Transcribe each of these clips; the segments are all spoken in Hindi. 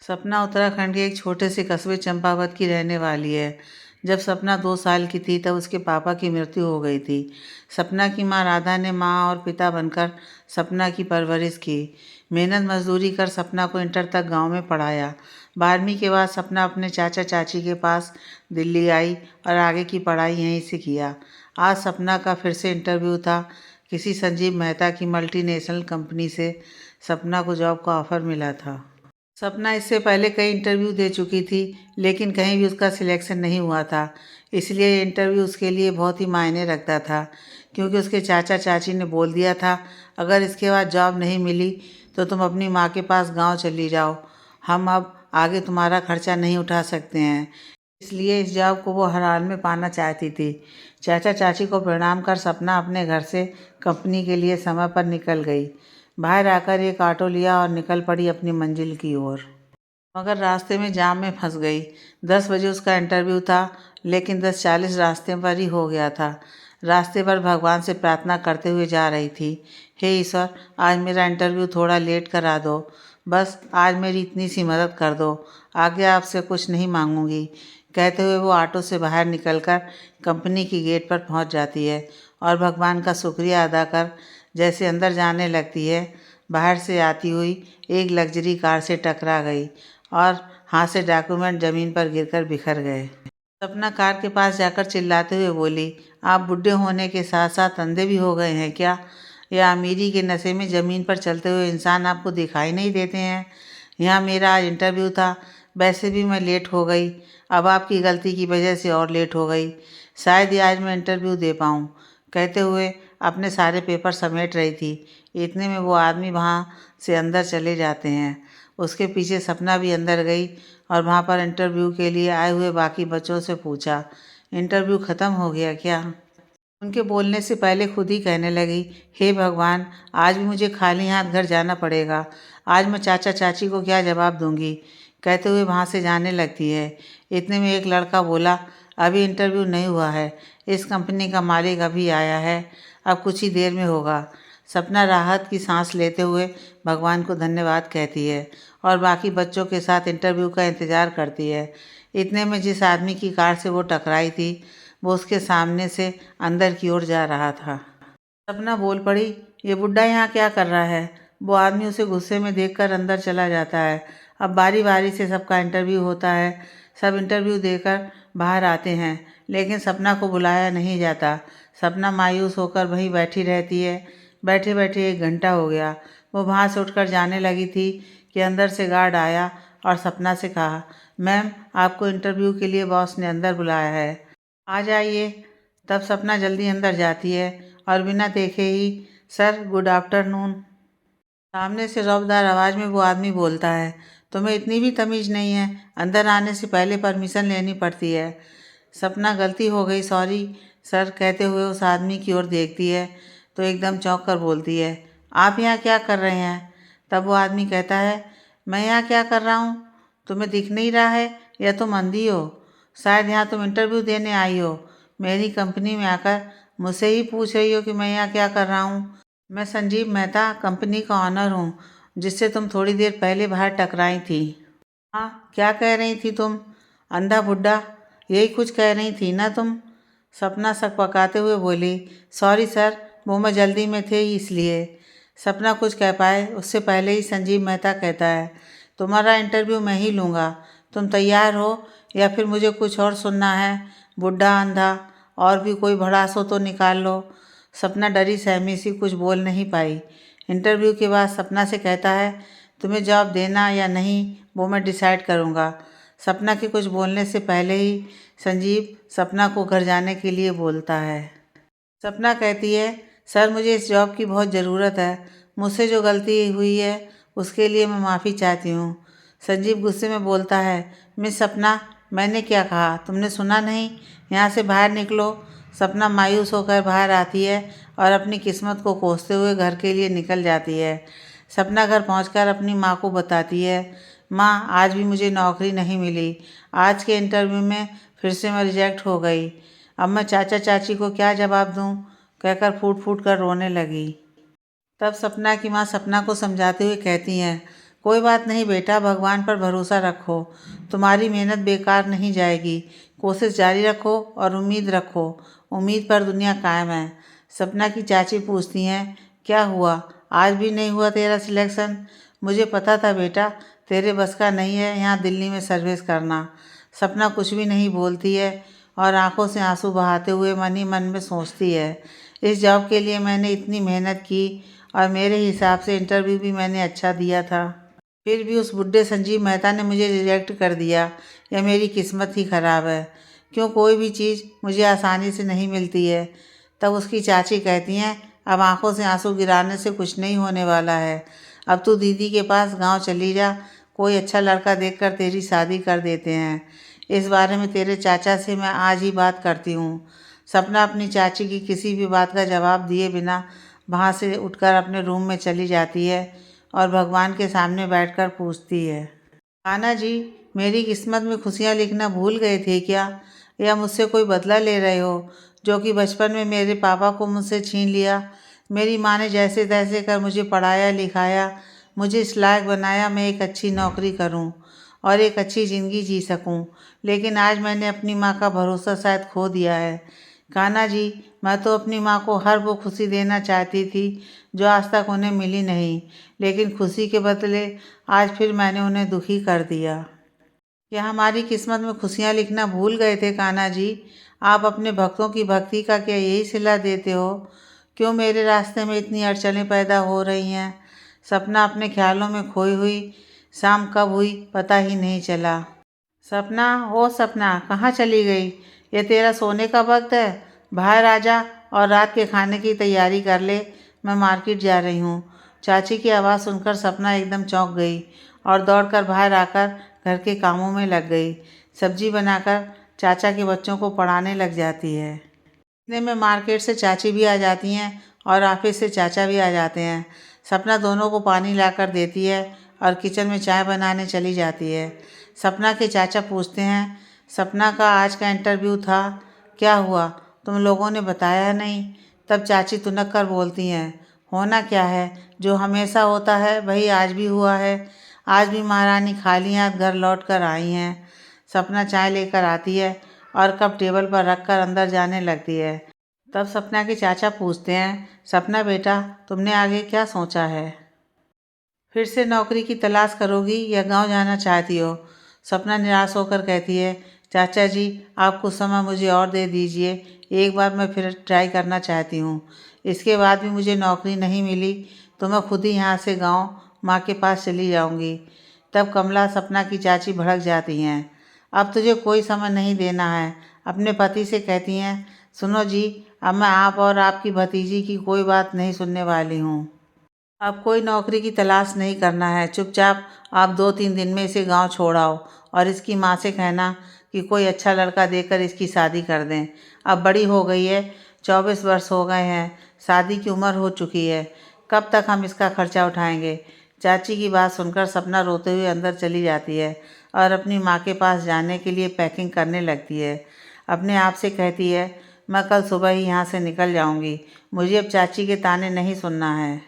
सपना उत्तराखंड के एक छोटे से कस्बे चंपावत की रहने वाली है। जब सपना 2 साल की थी तब उसके पापा की मृत्यु हो गई थी। सपना की मां राधा ने मां और पिता बनकर सपना की परवरिश की। मेहनत मजदूरी कर सपना को इंटर तक गांव में पढ़ाया। 12वीं के बाद सपना अपने चाचा चाची के पास दिल्ली आई और आगे की पढ़ाई यहीं से किया। आज सपना का फिर से इंटरव्यू था। किसी संजीव मेहता की मल्टीनेशनल कंपनी से सपना को जॉब का ऑफर मिला था। सपना इससे पहले कई इंटरव्यू दे चुकी थी, लेकिन कहीं भी उसका सिलेक्शन नहीं हुआ था। इसलिए ये इंटरव्यू उसके लिए बहुत ही मायने रखता था, क्योंकि उसके चाचा चाची ने बोल दिया था, अगर इसके बाद जॉब नहीं मिली तो तुम अपनी माँ के पास गांव चली जाओ, हम अब आगे तुम्हारा खर्चा नहीं उठा सकते हैं। इसलिए इस जॉब को वो हर हाल में पाना चाहती थी। चाचा चाची को प्रणाम कर सपना अपने घर से कंपनी के लिए समय पर निकल गई। बाहर आकर एक ऑटो लिया और निकल पड़ी अपनी मंजिल की ओर। मगर रास्ते में जाम में फंस गई। 10 बजे उसका इंटरव्यू था, लेकिन 10:40 रास्ते पर ही हो गया था। रास्ते पर भगवान से प्रार्थना करते हुए जा रही थी, हे ईश्वर, आज मेरा इंटरव्यू थोड़ा लेट करा दो। बस आज मेरी इतनी सी मदद कर दो, आगे आपसे कुछ नहीं मांगूंगी। कहते हुए वो ऑटो से बाहर निकलकर कंपनी की गेट पर पहुंच जाती है और भगवान का शुक्रिया अदा कर जैसे अंदर जाने लगती है, बाहर से आती हुई एक लग्जरी कार से टकरा गई और हाथ से डॉक्यूमेंट ज़मीन पर गिरकर बिखर गए। सपना कार के पास जाकर चिल्लाते हुए बोली, आप बुढ़े होने के साथ साथ अंधे भी हो गए हैं क्या? या अमीरी के नशे में ज़मीन पर चलते हुए इंसान आपको दिखाई नहीं देते हैं? यहाँ मेरा आज इंटरव्यू था, वैसे भी मैं लेट हो गई, अब आपकी गलती की वजह से और लेट हो गई। शायद ही आज मैं इंटरव्यू दे पाऊँ। कहते हुए अपने सारे पेपर समेट रही थी। इतने में वो आदमी वहाँ से अंदर चले जाते हैं। उसके पीछे सपना भी अंदर गई और वहाँ पर इंटरव्यू के लिए आए हुए बाकी बच्चों से पूछा, इंटरव्यू ख़त्म हो गया क्या? उनके बोलने से पहले खुद ही कहने लगी, हे भगवान, आज भी मुझे खाली हाथ घर जाना पड़ेगा। आज मैं चाचा चाची को क्या जवाब दूंगी? कहते हुए वहाँ से जाने लगती है। इतने में एक लड़का बोला, अभी इंटरव्यू नहीं हुआ है, इस कंपनी का मालिक अभी आया है, अब कुछ ही देर में होगा। सपना राहत की सांस लेते हुए भगवान को धन्यवाद कहती है और बाकी बच्चों के साथ इंटरव्यू का इंतज़ार करती है। इतने में जिस आदमी की कार से वो टकराई थी, वो उसके सामने से अंदर की ओर जा रहा था। सपना बोल पड़ी, ये बुड्ढा यहाँ क्या कर रहा है? वो आदमी उसे गुस्से में देखकर अंदर चला जाता है। अब बारी बारी से सबका इंटरव्यू होता है। सब इंटरव्यू देकर बाहर आते हैं, लेकिन सपना को बुलाया नहीं जाता। सपना मायूस होकर वहीं बैठी रहती है। बैठे बैठे 1 घंटा हो गया। वो वहाँ से उठकर जाने लगी थी कि अंदर से गार्ड आया और सपना से कहा, मैम, आपको इंटरव्यू के लिए बॉस ने अंदर बुलाया है, आ जाइए। तब सपना जल्दी अंदर जाती है और बिना देखे ही, सर गुड आफ्टरनून। सामने से रौबदार आवाज़ में वो आदमी बोलता है, तुम्हें इतनी भी तमीज़ नहीं है, अंदर आने से पहले परमिशन लेनी पड़ती है। सपना, गलती हो गई, सॉरी सर, कहते हुए उस आदमी की ओर देखती है तो एकदम चौंक कर बोलती है, आप यहाँ क्या कर रहे हैं? तब वो आदमी कहता है, मैं यहाँ क्या कर रहा हूँ? तुम्हें दिख नहीं रहा है या तुम अंधी हो? शायद यहाँ तुम इंटरव्यू देने आई हो। मेरी कंपनी में आकर मुझसे ही पूछ रही हो कि मैं यहाँ क्या कर रहा हूँ? मैं संजीव मेहता कंपनी का ऑनर हूँ, जिससे तुम थोड़ी देर पहले बाहर टकराई थी। हाँ, क्या कह रही थी तुम? अंधा बुड्ढा, यही कुछ कह रही थी ना तुम? सपना सकपकाते हुए बोली, सॉरी सर, वो मैं जल्दी में थे इसलिए। सपना कुछ कह पाए उससे पहले ही संजीव मेहता कहता है, तुम्हारा इंटरव्यू मैं ही लूँगा, तुम तैयार हो या फिर मुझे कुछ और सुनना है? बुढ़ा, अंधा, और भी कोई भड़ास हो तो निकाल लो। सपना डरी सहमी सी कुछ बोल नहीं पाई। इंटरव्यू के बाद सपना से कहता है, तुम्हें जॉब देना या नहीं वो मैं डिसाइड करूँगा। सपना के कुछ बोलने से पहले ही संजीव सपना को घर जाने के लिए बोलता है। सपना कहती है, सर मुझे इस जॉब की बहुत ज़रूरत है, मुझसे जो गलती हुई है उसके लिए मैं माफ़ी चाहती हूँ। संजीव गुस्से में बोलता है, मिस सपना, मैंने क्या कहा तुमने सुना नहीं? यहाँ से बाहर निकलो। सपना मायूस होकर बाहर आती है और अपनी किस्मत को कोसते हुए घर के लिए निकल जाती है। सपना घर पहुंचकर अपनी माँ को बताती है, माँ, आज भी मुझे नौकरी नहीं मिली, आज के इंटरव्यू में फिर से मैं रिजेक्ट हो गई, अब मैं चाचा चाची को क्या जवाब दूँ? कहकर फूट फूट कर रोने लगी। तब सपना की माँ सपना को समझाते हुए कहती हैं, कोई बात नहीं बेटा, भगवान पर भरोसा रखो, तुम्हारी मेहनत बेकार नहीं जाएगी। कोशिश जारी रखो और उम्मीद रखो, उम्मीद पर दुनिया कायम है। सपना की चाची पूछती हैं, क्या हुआ, आज भी नहीं हुआ तेरा सिलेक्शन? मुझे पता था बेटा, तेरे बस का नहीं है यहाँ दिल्ली में सर्विस करना। सपना कुछ भी नहीं बोलती है और आंखों से आंसू बहाते हुए मन ही मन में सोचती है, इस जॉब के लिए मैंने इतनी मेहनत की और मेरे हिसाब से इंटरव्यू भी मैंने अच्छा दिया था, फिर भी उस बुड्ढे संजीव मेहता ने मुझे रिजेक्ट कर दिया। या मेरी किस्मत ही ख़राब है, क्यों कोई भी चीज़ मुझे आसानी से नहीं मिलती है। तब उसकी चाची कहती हैं, अब आंखों से आंसू गिराने से कुछ नहीं होने वाला है। अब तू दीदी के पास गांव चली जा, कोई अच्छा लड़का देखकर तेरी शादी कर देते हैं। इस बारे में तेरे चाचा से मैं आज ही बात करती हूँ। सपना अपनी चाची की किसी भी बात का जवाब दिए बिना वहाँ से उठकर अपने रूम में चली जाती है और भगवान के सामने बैठकर पूछती है, कान्हा जी, मेरी किस्मत में खुशियाँ लिखना भूल गए थे क्या, या मुझसे कोई बदला ले रहे हो, जो कि बचपन में मेरे पापा को मुझसे छीन लिया। मेरी माँ ने जैसे तैसे कर मुझे पढ़ाया लिखाया, मुझे इस लायक बनाया मैं एक अच्छी नौकरी करूं और एक अच्छी ज़िंदगी जी सकूं, लेकिन आज मैंने अपनी माँ का भरोसा शायद खो दिया है। कान्हा जी, मैं तो अपनी माँ को हर वो खुशी देना चाहती थी जो आज तक उन्हें मिली नहीं, लेकिन खुशी के बदले आज फिर मैंने उन्हें दुखी कर दिया। क्या हमारी किस्मत में खुशियाँ लिखना भूल गए थे कान्हा जी? आप अपने भक्तों की भक्ति का क्या यही सिला देते हो? क्यों मेरे रास्ते में इतनी अड़चनें पैदा हो रही हैं? सपना अपने ख्यालों में खोई हुई शाम कब हुई पता ही नहीं चला। सपना, ओ सपना, कहाँ चली गई? ये तेरा सोने का वक्त है, बाहर आ जा और रात के खाने की तैयारी कर ले, मैं मार्केट जा रही हूँ। चाची की आवाज़ सुनकर सपना एकदम चौंक गई और दौड़कर बाहर आकर घर के कामों में लग गई। सब्जी बनाकर चाचा के बच्चों को पढ़ाने लग जाती है। इतने में मार्केट से चाची भी आ जाती हैं और ऑफिस से चाचा भी आ जाते हैं। सपना दोनों को पानी लाकर देती है और किचन में चाय बनाने चली जाती है। सपना के चाचा पूछते हैं, सपना का आज का इंटरव्यू था, क्या हुआ, तुम लोगों ने बताया नहीं? तब चाची तुनक कर बोलती हैं, होना क्या है, जो हमेशा होता है वही आज भी हुआ है। आज भी महारानी खाली हाथ घर लौट कर आई हैं। सपना चाय लेकर आती है और कप टेबल पर रखकर अंदर जाने लगती है। तब सपना के चाचा पूछते हैं, सपना बेटा, तुमने आगे क्या सोचा है? फिर से नौकरी की तलाश करोगी या गांव जाना चाहती हो? सपना निराश होकर कहती है, चाचा जी, आप कुछ समय मुझे और दे दीजिए, एक बार मैं फिर ट्राई करना चाहती हूँ। इसके बाद भी मुझे नौकरी नहीं मिली तो मैं खुद ही यहाँ से गांव माँ के पास चली जाऊँगी। तब कमला सपना की चाची भड़क जाती हैं, अब तुझे कोई समय नहीं देना है। अपने पति से कहती हैं, सुनो जी, अब मैं आप और आपकी भतीजी की कोई बात नहीं सुनने वाली हूँ। अब कोई नौकरी की तलाश नहीं करना है, चुपचाप आप 2-3 दिन में इसे गांव छोड़ आओ और इसकी माँ से कहना कि कोई अच्छा लड़का देखकर इसकी शादी कर दें। अब बड़ी हो गई है, 24 वर्ष हो गए हैं, शादी की उम्र हो चुकी है, कब तक हम इसका खर्चा उठाएंगे? चाची की बात सुनकर सपना रोते हुए अंदर चली जाती है और अपनी माँ के पास जाने के लिए पैकिंग करने लगती है। अपने आप से कहती है, मैं कल सुबह ही यहाँ से निकल जाऊँगी, मुझे अब चाची के ताने नहीं सुनना है।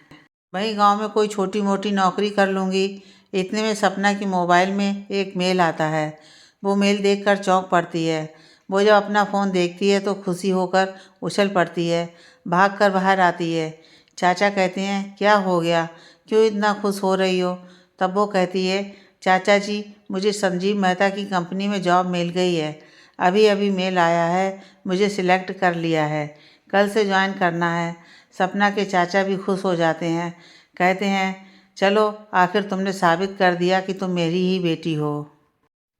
वहीं गांव में कोई छोटी मोटी नौकरी कर लूँगी। इतने में सपना की मोबाइल में एक मेल आता है। वो मेल देखकर चौंक पड़ती है। वो जब अपना फ़ोन देखती है तो खुशी होकर उछल पड़ती है, भाग कर बाहर आती है। चाचा कहते हैं, क्या हो गया, क्यों इतना खुश हो रही हो? तब वो कहती है, चाचा जी, मुझे संजीव मेहता की कंपनी में जॉब मिल गई है, अभी अभी मेल आया है, मुझे सिलेक्ट कर लिया है, कल से ज्वाइन करना है। सपना के चाचा भी खुश हो जाते हैं, कहते हैं, चलो आखिर तुमने साबित कर दिया कि तुम मेरी ही बेटी हो।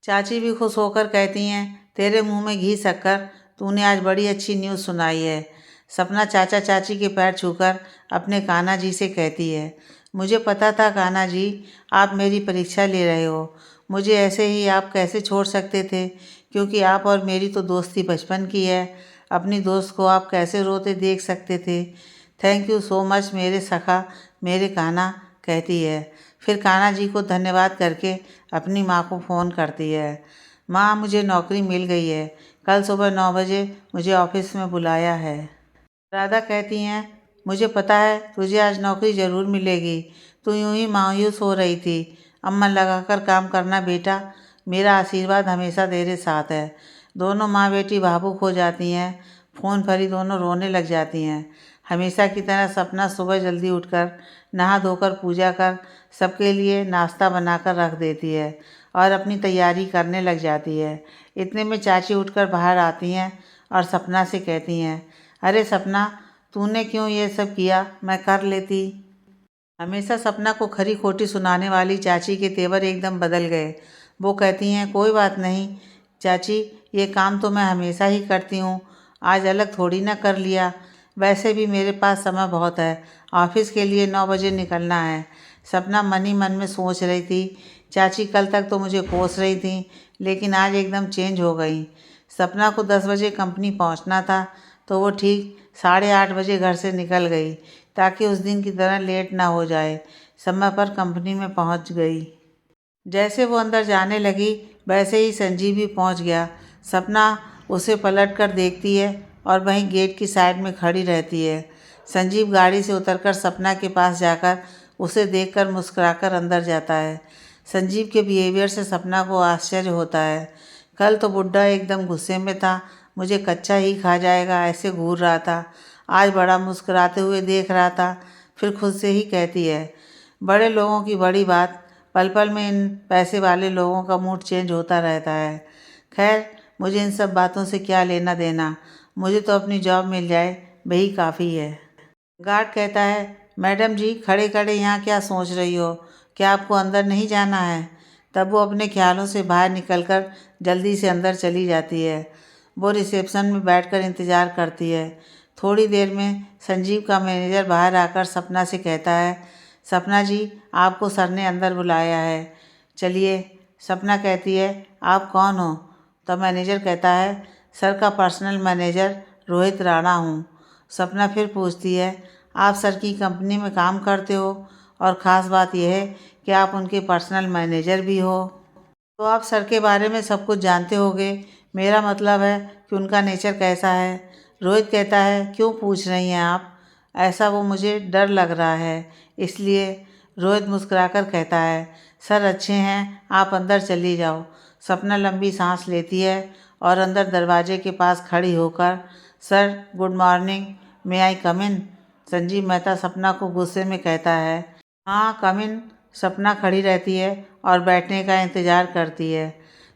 चाची भी खुश होकर कहती हैं, तेरे मुंह में घी शक्कर, तूने आज बड़ी अच्छी न्यूज़ सुनाई है। सपना चाचा चाची के पैर छूकर अपने कान्हा जी से कहती है, मुझे पता था कान्हा जी, आप मेरी परीक्षा ले रहे हो। मुझे ऐसे ही आप कैसे छोड़ सकते थे, क्योंकि आप और मेरी तो दोस्ती बचपन की है। अपनी दोस्त को आप कैसे रोते देख सकते थे? थैंक यू सो मच मेरे सखा, मेरे कान्हा, कहती है। फिर कान्हा जी को धन्यवाद करके अपनी माँ को फ़ोन करती है, माँ, मुझे नौकरी मिल गई है, कल सुबह 9 बजे मुझे ऑफिस में बुलाया है। राधा कहती हैं, मुझे पता है तुझे आज नौकरी ज़रूर मिलेगी, तू यूं ही मायूस हो रही थी, अब मन लगाकर काम करना बेटा, मेरा आशीर्वाद हमेशा तेरे साथ है। दोनों माँ बेटी भावुक हो जाती हैं। फ़ोन पर ही दोनों रोने लग जाती हैं। हमेशा की तरह सपना सुबह जल्दी उठकर नहा धोकर पूजा कर सबके लिए नाश्ता बनाकर रख देती है और अपनी तैयारी करने लग जाती है। इतने में चाची उठकर बाहर आती हैं और सपना से कहती हैं, अरे सपना, तूने क्यों ये सब किया, मैं कर लेती। हमेशा सपना को खरी खोटी सुनाने वाली चाची के तेवर एकदम बदल गए। वो कहती हैं, कोई बात नहीं चाची, ये काम तो मैं हमेशा ही करती हूँ, आज अलग थोड़ी ना कर लिया। वैसे भी मेरे पास समय बहुत है, ऑफिस के लिए 9 बजे निकलना है। सपना मन ही मन में सोच रही थी, चाची कल तक तो मुझे कोस रही थी, लेकिन आज एकदम चेंज हो गई। सपना को 10 बजे कंपनी पहुँचना था, तो वो ठीक 8:30 बजे घर से निकल गई, ताकि उस दिन की तरह लेट ना हो जाए। समय पर कंपनी में पहुँच गई। जैसे वो अंदर जाने लगी, वैसे ही संजीव भी पहुँच गया। सपना उसे पलट कर देखती है और वहीं गेट की साइड में खड़ी रहती है। संजीव गाड़ी से उतरकर सपना के पास जाकर उसे देखकर मुस्कुराकर अंदर जाता है। संजीव के बिहेवियर से सपना को आश्चर्य होता है। कल तो बुड्ढा एकदम गुस्से में था, मुझे कच्चा ही खा जाएगा ऐसे घूर रहा था। आज बड़ा मुस्कुराते हुए देख रहा था। फिर खुद से ही कहती है, बड़े लोगों की बड़ी बात, पल पल में इन पैसे वाले लोगों का मूड चेंज होता रहता है। खैर, मुझे इन सब बातों से क्या लेना देना, मुझे तो अपनी जॉब मिल जाए वही काफ़ी है। गार्ड कहता है, मैडम जी खड़े खड़े यहाँ क्या सोच रही हो, क्या आपको अंदर नहीं जाना है? तब वो अपने ख्यालों से बाहर निकलकर जल्दी से अंदर चली जाती है। वो रिसेप्शन में बैठकर इंतज़ार करती है। थोड़ी देर में संजीव का मैनेजर बाहर आकर सपना से कहता है, सपना जी, आपको सर ने अंदर बुलाया है, चलिए। सपना कहती है, आप कौन हो? तब मैनेजर कहता है, सर का पर्सनल मैनेजर रोहित राणा हूँ। सपना फिर पूछती है, आप सर की कंपनी में काम करते हो और ख़ास बात यह है कि आप उनके पर्सनल मैनेजर भी हो, तो आप सर के बारे में सब कुछ जानते होंगे। मेरा मतलब है कि उनका नेचर कैसा है। रोहित कहता है, क्यों पूछ रही हैं आप? ऐसा वो मुझे डर लग रहा है इसलिए। रोहित मुस्कुराकर कहता है, सर अच्छे हैं, आप अंदर चली जाओ। सपना लंबी सांस लेती है और अंदर दरवाजे के पास खड़ी होकर, सर गुड मॉर्निंग, मे आई कम इन? संजीव मेहता सपना को गुस्से में कहता है, हाँ कम इन। सपना खड़ी रहती है और बैठने का इंतज़ार करती है।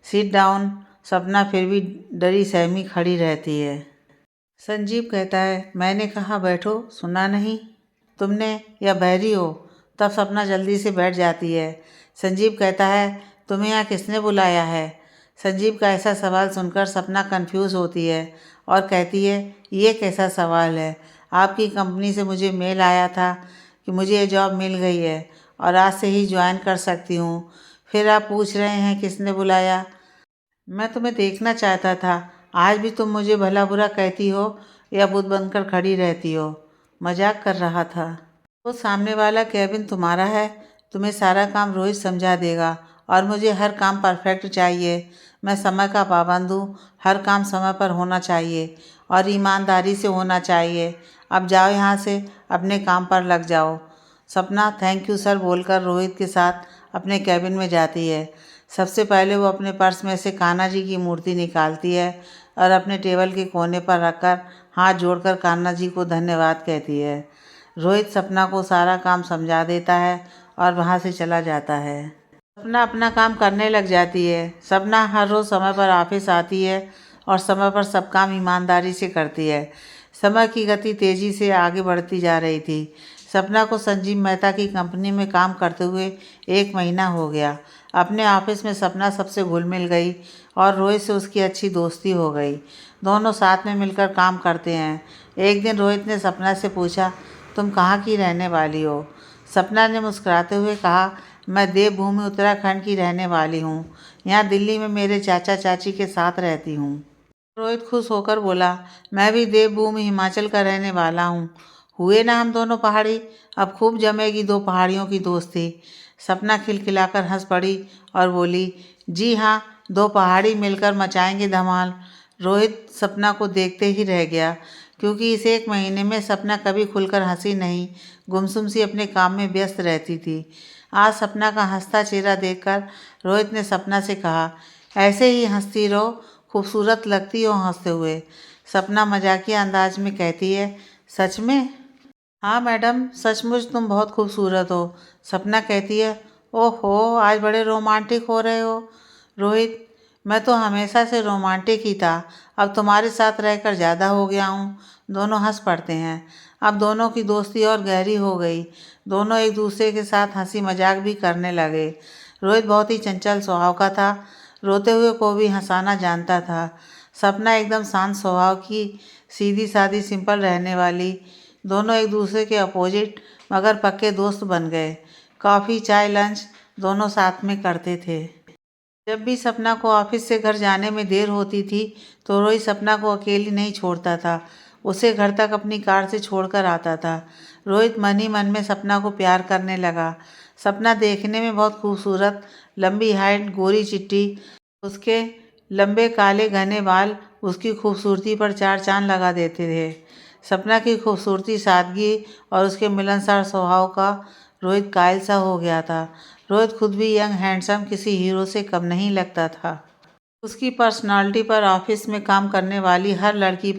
Sit down. सपना फिर भी डरी सहमी खड़ी रहती है। संजीव कहता है, मैंने कहा बैठो, सुना नहीं तुमने या बहरी हो? तब सपना जल्दी से बैठ जाती है। संजीव कहता है, तुम्हें यहाँ किसने बुलाया है? संजीव का ऐसा सवाल सुनकर सपना कंफ्यूज होती है और कहती है, ये कैसा सवाल है? आपकी कंपनी से मुझे मेल आया था कि मुझे ये जॉब मिल गई है और आज से ही ज्वाइन कर सकती हूँ। फिर आप पूछ रहे हैं किसने बुलाया? मैं तुम्हें देखना चाहता था। आज भी तुम मुझे भला बुरा कहती हो या बुत बनकर खड़ी रहती हो? मजाक कर रहा था। वो सामने वाला कैबिन तुम्हारा है, तुम्हें सारा काम रोहित समझा देगा और मुझे हर काम परफेक्ट चाहिए। मैं समय का पाबंद हूँ, हर काम समय पर होना चाहिए और ईमानदारी से होना चाहिए। अब जाओ यहाँ से, अपने काम पर लग जाओ। सपना थैंक यू सर बोलकर रोहित के साथ अपने कैबिन में जाती है। सबसे पहले वो अपने पर्स में से कान्हा जी की मूर्ति निकालती है और अपने टेबल के कोने पर रखकर हाथ जोड़कर कान्हा जी को धन्यवाद कहती है। रोहित सपना को सारा काम समझा देता है और वहाँ से चला जाता है। सपना अपना काम करने लग जाती है। सपना हर रोज़ समय पर ऑफिस आती है और समय पर सब काम ईमानदारी से करती है। समय की गति तेज़ी से आगे बढ़ती जा रही थी। सपना को संजीव मेहता की कंपनी में काम करते हुए 1 महीना हो गया। अपने ऑफिस में सपना सबसे घुल मिल गई और रोहित से उसकी अच्छी दोस्ती हो गई। दोनों साथ में मिलकर काम करते हैं। एक दिन रोहित ने सपना से पूछा, तुम कहाँ की रहने वाली हो? सपना ने मुस्कुराते हुए कहा, मैं देवभूमि उत्तराखंड की रहने वाली हूँ। यहाँ दिल्ली में मेरे चाचा चाची के साथ रहती हूँ। रोहित खुश होकर बोला, मैं भी देवभूमि हिमाचल का रहने वाला हूँ। हुए ना हम दोनों पहाड़ी, अब खूब जमेगी 2 पहाड़ियों की दोस्ती। सपना खिलखिलाकर हंस पड़ी और बोली, जी हाँ, 2 पहाड़ी मिलकर मचाएंगे धमाल। रोहित सपना को देखते ही रह गया, क्योंकि इस 1 महीने में सपना कभी खुलकर हंसी नहीं, गुमसुम सी अपने काम में व्यस्त रहती थी। आज सपना का हंसता चेहरा देखकर रोहित ने सपना से कहा, ऐसे ही हंसती रहो, खूबसूरत लगती हो हंसते हुए। सपना मजाकिया अंदाज में कहती है, सच में? हाँ मैडम, सचमुच तुम बहुत खूबसूरत हो। सपना कहती है, ओहो, आज बड़े रोमांटिक हो रहे हो। रोहित, मैं तो हमेशा से रोमांटिक ही था, अब तुम्हारे साथ रहकर ज़्यादा हो गया हूँ। दोनों हंस पड़ते हैं। अब दोनों की दोस्ती और गहरी हो गई। दोनों एक दूसरे के साथ हंसी मजाक भी करने लगे। रोहित बहुत ही चंचल स्वभाव का था, रोते हुए को भी हंसाना जानता था। सपना एकदम शांत स्वभाव की, सीधी सादी सिंपल रहने वाली। दोनों एक दूसरे के अपोजिट मगर पक्के दोस्त बन गए। कॉफ़ी चाय लंच दोनों साथ में करते थे। जब भी सपना को ऑफिस से घर जाने में देर होती थी तो रोहित सपना को अकेली नहीं छोड़ता था, उसे घर तक अपनी कार से छोड़कर आता था। रोहित मन ही मन में सपना को प्यार करने लगा। सपना देखने में बहुत खूबसूरत, लंबी हाइट, गोरी चिट्टी, उसके लंबे काले घने बाल उसकी खूबसूरती पर चार चांद लगा देते थे। सपना की खूबसूरती, सादगी और उसके मिलनसार स्वभाव का रोहित कायल सा हो गया था। रोहित खुद भी यंग हैंडसम किसी हीरो से कम नहीं लगता था। उसकी पर्सनालिटी पर ऑफिस में काम करने वाली हर लड़की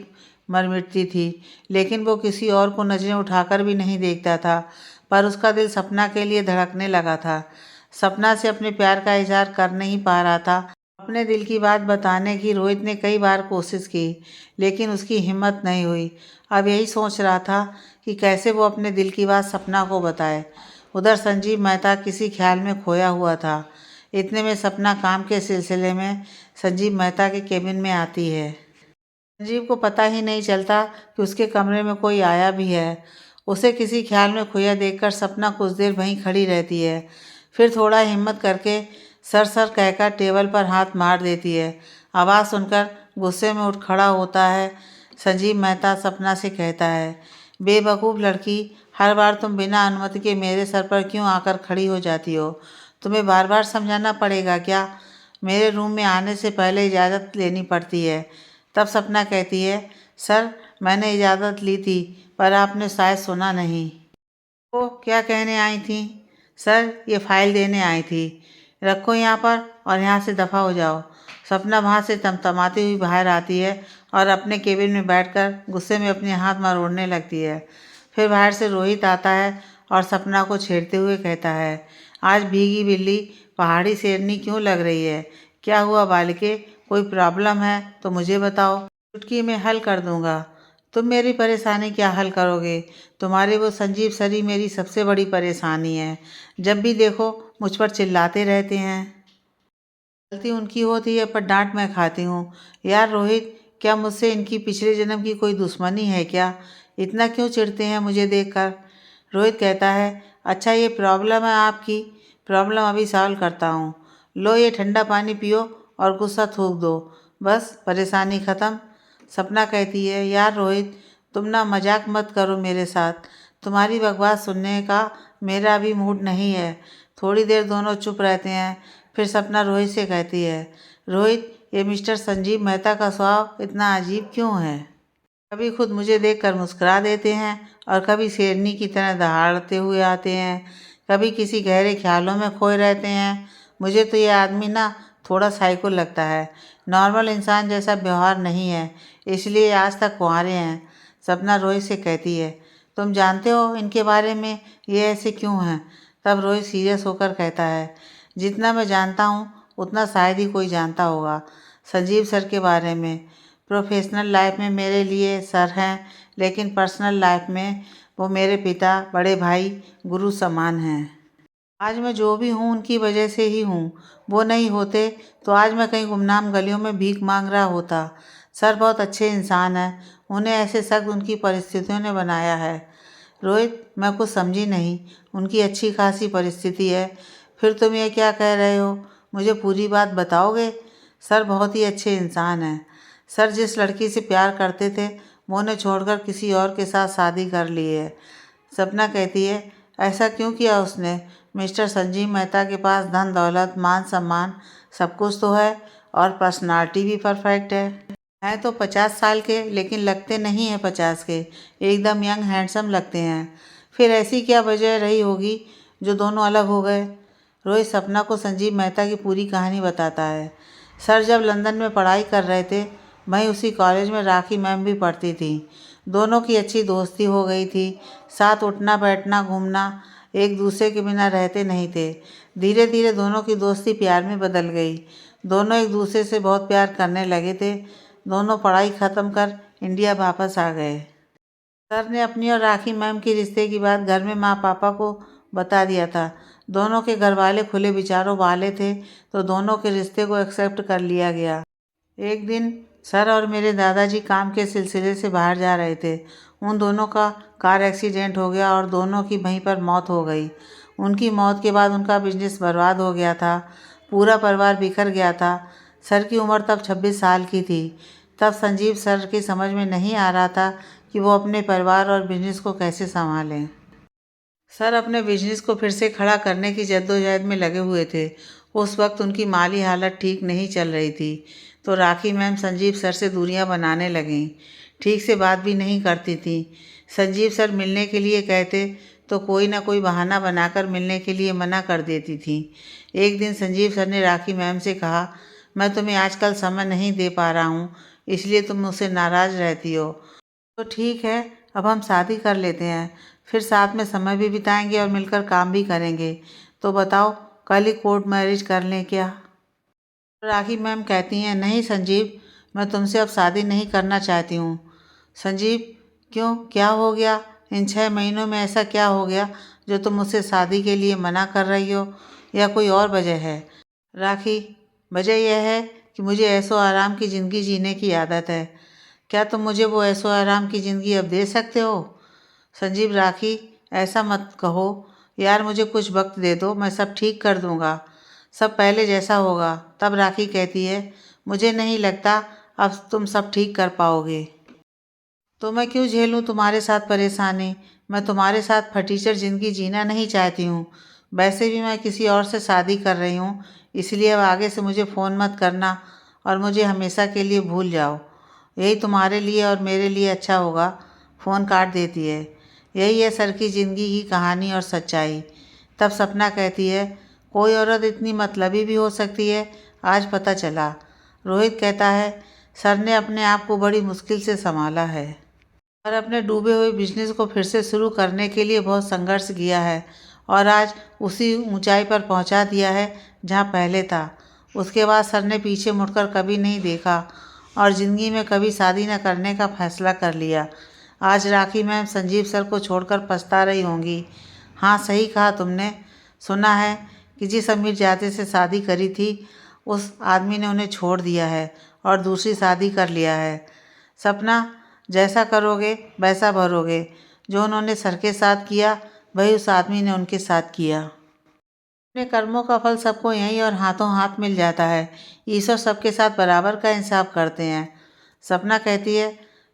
मर मिटती थी, लेकिन वो किसी और को नज़रें उठाकर भी नहीं देखता था। पर उसका दिल सपना के लिए धड़कने लगा था। सपना से अपने प्यार का इजहार कर नहीं पा रहा था। अपने दिल की बात बताने की रोहित ने कई बार कोशिश की, लेकिन उसकी हिम्मत नहीं हुई। अब यही सोच रहा था कि कैसे वो अपने दिल की बात सपना को बताए। उधर संजीव मेहता किसी ख्याल में खोया हुआ था। इतने में सपना काम के सिलसिले में संजीव मेहता के केबिन में आती है। संजीव को पता ही नहीं चलता कि उसके कमरे में कोई आया भी है। उसे किसी ख्याल में खोया देखकर सपना कुछ देर वहीं खड़ी रहती है, फिर थोड़ा हिम्मत करके सर सर कहकर टेबल पर हाथ मार देती है। आवाज़ सुनकर गुस्से में उठ खड़ा होता है। संजीव मेहता सपना से कहता है, बेवकूफ़ लड़की, हर बार तुम बिना अनुमति के मेरे सर पर क्यों आकर खड़ी हो जाती हो? तुम्हें बार बार समझाना पड़ेगा क्या? मेरे रूम में आने से पहले इजाज़त लेनी पड़ती है। तब सपना कहती है, सर मैंने इजाज़त ली थी पर आपने शायद सुना नहीं। वो क्या कहने आई थी? सर ये फाइल देने आई थी। रखो यहाँ पर और यहाँ से दफ़ा हो जाओ। सपना वहाँ से तमतमाती हुई बाहर आती है और अपने केबिन में बैठकर गुस्से में अपने हाथ मरोड़ने लगती है। फिर बाहर से रोहित आता है और सपना को छेड़ते हुए कहता है, आज भीगी बिल्ली पहाड़ी शेरनी क्यों लग रही है? क्या हुआ बालिके, कोई प्रॉब्लम है तो मुझे बताओ, चुटकी में हल कर दूंगा। तुम मेरी परेशानी क्या हल करोगे? तुम्हारे वो संजीव सर ही मेरी सबसे बड़ी परेशानी है। जब भी देखो मुझ पर चिल्लाते रहते हैं। गलती उनकी होती है पर डांट मैं खाती हूँ। यार रोहित, क्या मुझसे इनकी पिछले जन्म की कोई दुश्मनी है क्या? इतना क्यों चिढ़ते हैं मुझे देखकर? रोहित कहता है, अच्छा ये प्रॉब्लम है आपकी, प्रॉब्लम अभी सॉल्व करता हूँ। लो ये ठंडा पानी पियो और गुस्सा थूक दो, बस परेशानी ख़त्म। सपना कहती है, यार रोहित, तुम ना मजाक मत करो मेरे साथ। तुम्हारी बकवास सुनने का मेरा अभी मूड नहीं है। थोड़ी देर दोनों चुप रहते हैं। फिर सपना रोहित से कहती है, रोहित, ये मिस्टर संजीव मेहता का स्वभाव इतना अजीब क्यों है? कभी खुद मुझे देखकर मुस्कुरा देते हैं और कभी शेरनी की तरह दहाड़ते हुए आते हैं। कभी किसी गहरे ख्यालों में खोए रहते हैं। मुझे तो ये आदमी ना थोड़ा साइको लगता है। नॉर्मल इंसान जैसा व्यवहार नहीं है, इसलिए आज तक कुंवारे हैं। सपना रोहित से कहती है, तुम जानते हो इनके बारे में, ये ऐसे क्यों हैं? तब रोहित सीरियस होकर कहता है, जितना मैं जानता हूँ उतना शायद ही कोई जानता होगा। संजीव सर के बारे में, प्रोफेशनल लाइफ में मेरे लिए सर हैं, लेकिन पर्सनल लाइफ में वो मेरे पिता, बड़े भाई, गुरु समान हैं। आज मैं जो भी हूँ उनकी वजह से ही हूँ। वो नहीं होते तो आज मैं कहीं गुमनाम गलियों में भीख मांग रहा होता। सर बहुत अच्छे इंसान हैं, उन्हें ऐसे सख्त उनकी परिस्थितियों ने बनाया है। रोहित, मैं कुछ समझी नहीं। उनकी अच्छी खासी परिस्थिति है, फिर तुम ये क्या कह रहे हो? मुझे पूरी बात बताओगे? सर बहुत ही अच्छे इंसान हैं। सर जिस लड़की से प्यार करते थे वो उन्हें छोड़कर किसी और के साथ शादी कर ली है। सपना कहती है, ऐसा क्यों किया उसने? मिस्टर संजीव मेहता के पास धन दौलत मान सम्मान सब कुछ तो है और पर्सनालिटी भी परफेक्ट है। हैं तो 50 साल के, लेकिन लगते नहीं हैं 50 के। एकदम यंग हैंडसम लगते हैं। फिर ऐसी क्या वजह रही होगी जो दोनों अलग हो गए। रोहित सपना को संजीव मेहता की पूरी कहानी बताता है। सर जब लंदन में पढ़ाई कर रहे थे, वहीं उसी कॉलेज में राखी मैम भी पढ़ती थी। दोनों की अच्छी दोस्ती हो गई थी। साथ उठना बैठना घूमना, एक दूसरे के बिना रहते नहीं थे। धीरे धीरे दोनों की दोस्ती प्यार में बदल गई। दोनों एक दूसरे से बहुत प्यार करने लगे थे। दोनों पढ़ाई ख़त्म कर इंडिया वापस आ गए। सर ने अपनी और राखी मैम के रिश्ते की बात घर में माँ पापा को बता दिया था। दोनों के घर वाले खुले विचारों वाले थे, तो दोनों के रिश्ते को एक्सेप्ट कर लिया गया। एक दिन सर और मेरे दादाजी काम के सिलसिले से बाहर जा रहे थे। उन दोनों का कार एक्सीडेंट हो गया और दोनों की वहीं पर मौत हो गई। उनकी मौत के बाद उनका बिजनेस बर्बाद हो गया था। पूरा परिवार बिखर गया था। सर की उम्र तब 26 साल की थी। तब संजीव सर की समझ में नहीं आ रहा था कि वो अपने परिवार और बिजनेस को कैसे संभालें। सर अपने बिजनेस को फिर से खड़ा करने की जद्दोजहद में लगे हुए थे। उस वक्त उनकी माली हालत ठीक नहीं चल रही थी, तो राखी मैम संजीव सर से दूरियां बनाने लगीं। ठीक से बात भी नहीं करती थी। संजीव सर मिलने के लिए कहते तो कोई ना कोई बहाना बनाकर मिलने के लिए मना कर देती थी। एक दिन संजीव सर ने राखी मैम से कहा, मैं तुम्हें आजकल समय नहीं दे पा रहा हूँ, इसलिए तुम मुझसे नाराज़ रहती हो। तो ठीक है, अब हम शादी कर लेते हैं, फिर साथ में समय भी बिताएंगे और मिलकर काम भी करेंगे। तो बताओ, कल ही कोर्ट मैरिज कर लें क्या? राखी मैम कहती हैं, नहीं संजीव, मैं तुमसे अब शादी नहीं करना चाहती हूँ। संजीव, क्यों, क्या हो गया? इन 6 महीनों में ऐसा क्या हो गया जो तुम मुझसे शादी के लिए मना कर रही हो, या कोई और वजह है? राखी, वजह यह है कि मुझे ऐशो आराम की ज़िंदगी जीने की आदत है। क्या तुम मुझे वो ऐशो आराम की ज़िंदगी अब दे सकते हो? संजीव, राखी, ऐसा मत कहो यार, मुझे कुछ वक्त दे दो, मैं सब ठीक कर दूंगा, सब पहले जैसा होगा। तब राखी कहती है, मुझे नहीं लगता अब तुम सब ठीक कर पाओगे। तो मैं क्यों झेलूं तुम्हारे साथ परेशानी? मैं तुम्हारे साथ फटीचर ज़िंदगी जीना नहीं चाहती हूँ। वैसे भी मैं किसी और से शादी कर रही हूँ, इसलिए अब आगे से मुझे फ़ोन मत करना और मुझे हमेशा के लिए भूल जाओ। यही तुम्हारे लिए और मेरे लिए अच्छा होगा। फ़ोन काट देती है। यही है सर की ज़िंदगी की कहानी और सच्चाई। तब सपना कहती है, कोई औरत इतनी मतलबी भी हो सकती है, आज पता चला। रोहित कहता है, सर ने अपने आप को बड़ी मुश्किल से संभाला है और अपने डूबे हुए बिजनेस को फिर से शुरू करने के लिए बहुत संघर्ष किया है और आज उसी ऊंचाई पर पहुंचा दिया है जहां पहले था। उसके बाद सर ने पीछे मुड़कर कभी नहीं देखा और ज़िंदगी में कभी शादी न करने का फैसला कर लिया। आज राखी मैम संजीव सर को छोड़कर पछता रही होंगी। हाँ, सही कहा तुमने। सुना है कि जिस अमीरजादे से शादी करी थी, उस आदमी ने उन्हें छोड़ दिया है और दूसरी शादी कर लिया है। सपना, जैसा करोगे वैसा भरोगे। जो उन्होंने सर के साथ किया, वही उस आदमी ने उनके साथ किया। अपने कर्मों का फल सबको यहीं और हाथों हाथ मिल जाता है। ईश्वर सबके साथ बराबर का इंसाफ करते हैं। सपना कहती है,